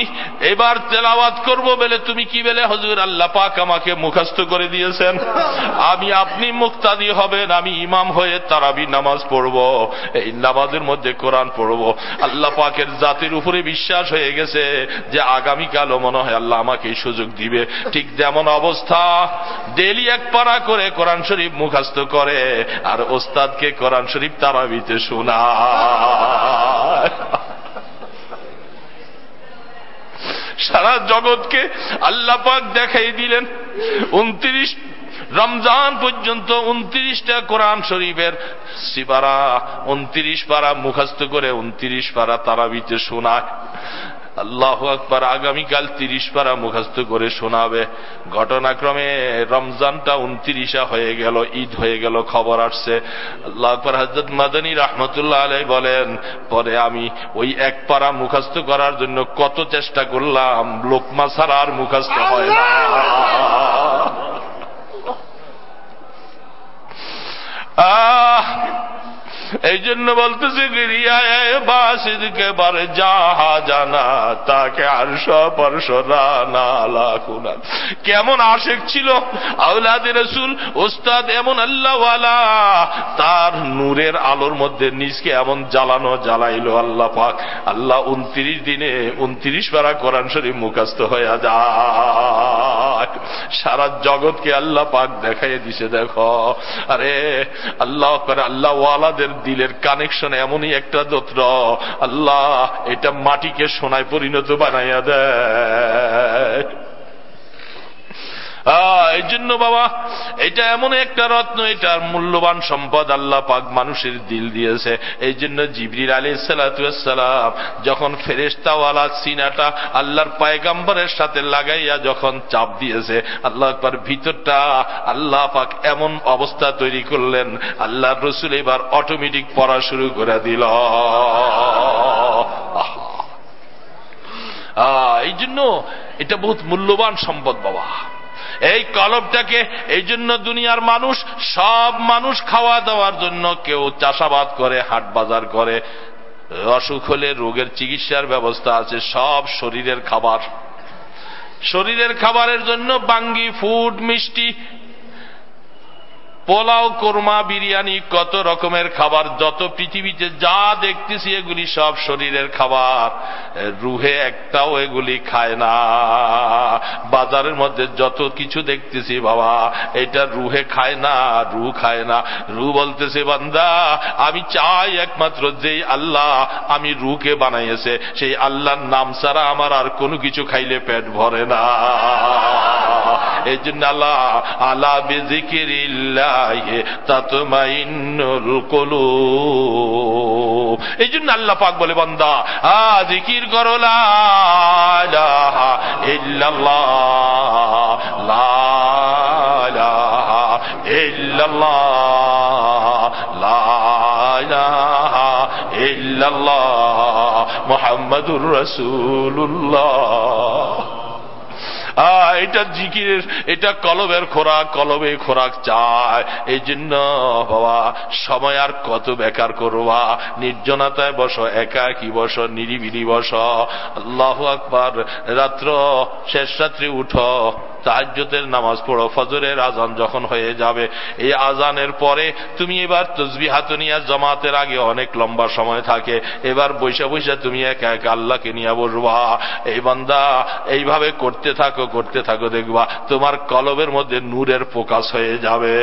এবার তেলাওয়াত করব বলে, তুমি কি বলে? হুজুর আল্লাহ পাক আমাকে মুখস্থ করে দিয়েছেন, আমি আপনি মুক্তাদি হবেন, আমি ইমাম হয়ে তারাবির নামাজ পড়ব, এই নামাজের মধ্যে কোরআন পড়ব। আল্লাহ পাকের জাতির উপরে বিশ্বাস হয়ে গেছে যে আগামীকালও মনে হয় আল্লাহ আমাকে এই সুযোগ দিবে। ঠিক যেমন অবস্থা, ডেলি এক পারা করে কোরআন শরীফ মুখস্থ করে আর ওস্তাদকে কোরআন শরীফ তারাবিতে শোনা। সারা জগৎকে আল্লাহ পাক দেখাই দিলেন 29 রমজান পর্যন্ত 29টা কোরআন শরীফের সিপারা 29 পারা মুখস্থ করে 29 পারা তারাবিতে শোনায়। আল্লাহু আকবার, আগামীকাল 30 পারা মুখস্থ করে শোনাবে। ঘটনাক্রমে রমজানটা 29 হয়ে গেল, ঈদ হয়ে গেল, খবর আসছে। আল্লাহু আকবার, হযরত মাদানী রাহমাতুল্লাহ আলাইহি বলেন, পরে আমি ওই এক পারা মুখস্থ করার জন্য কত চেষ্টা করলাম, লোকমা ছাড়া আর মুখস্থ হয় না। এই জন্য বলতেছে, গিরিয়ায় বাসিদ কে বার যাহা জানা তাকে আরশ পরশ রানা লাকুনা। কেমন আশিক ছিল আওলাদে রাসূল, ওস্তাদ এমন আল্লাহওয়ালা, তার নূরের আলোর মধ্যে নিজকে এমন জ্বালাইলো আল্লাহ পাক। আল্লাহ 29 দিনে 29 পারা কোরআন শরীফ মুখস্থ হয়ে যায়। সারা জগৎকে আল্লাহ পাক দেখাই দিছে, দেখো। আরে আল্লাহ করে আল্লাহ ওয়ালাদের দিলের কানেকশন এমনই একটা যন্ত্র, আল্লাহ এটা মাটিকে সোনায় পরিণত বানাইয়া দেয়। এই জন্য বাবা, এটা এমন একটা রত্ন, এটার মূল্যবান সম্পদ আল্লাহ পাক মানুষের দিল দিয়েছে। এই জন্য জিবরিল আলাইহিস সালাতু ওয়াস সালাম যখন ফেরেশতাওয়ালা সিনাটা আল্লাহর পয়গম্বরের সাথে লাগাইয়া যখন চাপ দিয়েছে, আল্লাহ আকবার, ভিতরটা আল্লাহ পাক এমন অবস্থা তৈরি করলেন, আল্লাহর রাসূল এবার অটোমেটিক পড়া শুরু করে দিল। এই জন্য এটা বহুত মূল্যবান সম্পদ বাবা। এই কলবটাকে, এই জন্য দুনিয়ার মানুষ, সব মানুষ খাওয়া দাওয়ার জন্য, কেউ চাষাবাদ করে, হাট বাজার করে, অসুখ হলে রোগের চিকিৎসার ব্যবস্থা আছে, সব শরীরের খাবার। শরীরের খাবারের জন্য বাঙ্গি, ফুড, মিষ্টি, পোলাও, কোরমা, বিরিয়ানি, কত রকমের খাবার, যত পৃথিবীতে যা দেখতেছি এগুলি সব শরীরের খাবার। রুহে একটাও এগুলি খায় না। বাজারের মধ্যে যত কিছু দেখতেছি বাবা, এটা রুহে খায় না, রু খায় না। রু বলতেছে, বান্দা আমি চাই একমাত্র যেই আল্লাহ আমি রুকে বানাইছে, সেই আল্লাহর নাম ছাড়া আমার আর কোনো কিছু খাইলে পেট ভরে না। এই জন্য আল্লাহ আলা বিযিকিরিল্লাহ তাতমাইন্নুল কুলুব। এই জন্য আল্লাহ পাক বলে, বান্দা জিকির করো, লা ইলাহা ইল্লাল্লাহ, লা ইলাহা ইল্লাল্লাহ, লা ইলাহা ইল্লাল্লাহ মুহাম্মাদুর রাসূলুল্লাহ। এটা জিকিরের, এটা কলবের খোরাক, কলবে খোরাক চায়। এই জন্য বাবা সময় আর কত বেকার করবা, নির্জনতায় বসো, একাকী বসো, নিরিবিলি বসো। আল্লাহু আকবার। রাত্র শেষ রাত্রি উঠো, তাহাজ্জুদের নামাজ পড়ো, ফজরের আজান যখন হয়ে যাবে, এই আজানের পরে তুমি এবার তাসবিহাত নিয়ে, জামাতের আগে অনেক লম্বা সময় থাকে, এবার বৈশা বৈশা তুমি একা একা আল্লাহকে নিয়ে বসবা। এই বান্দা এইভাবে করতে থাকো, করতে থাকো, দেখবা তোমার কলবের মধ্যে নূরের প্রকাশ হয়ে যাবে।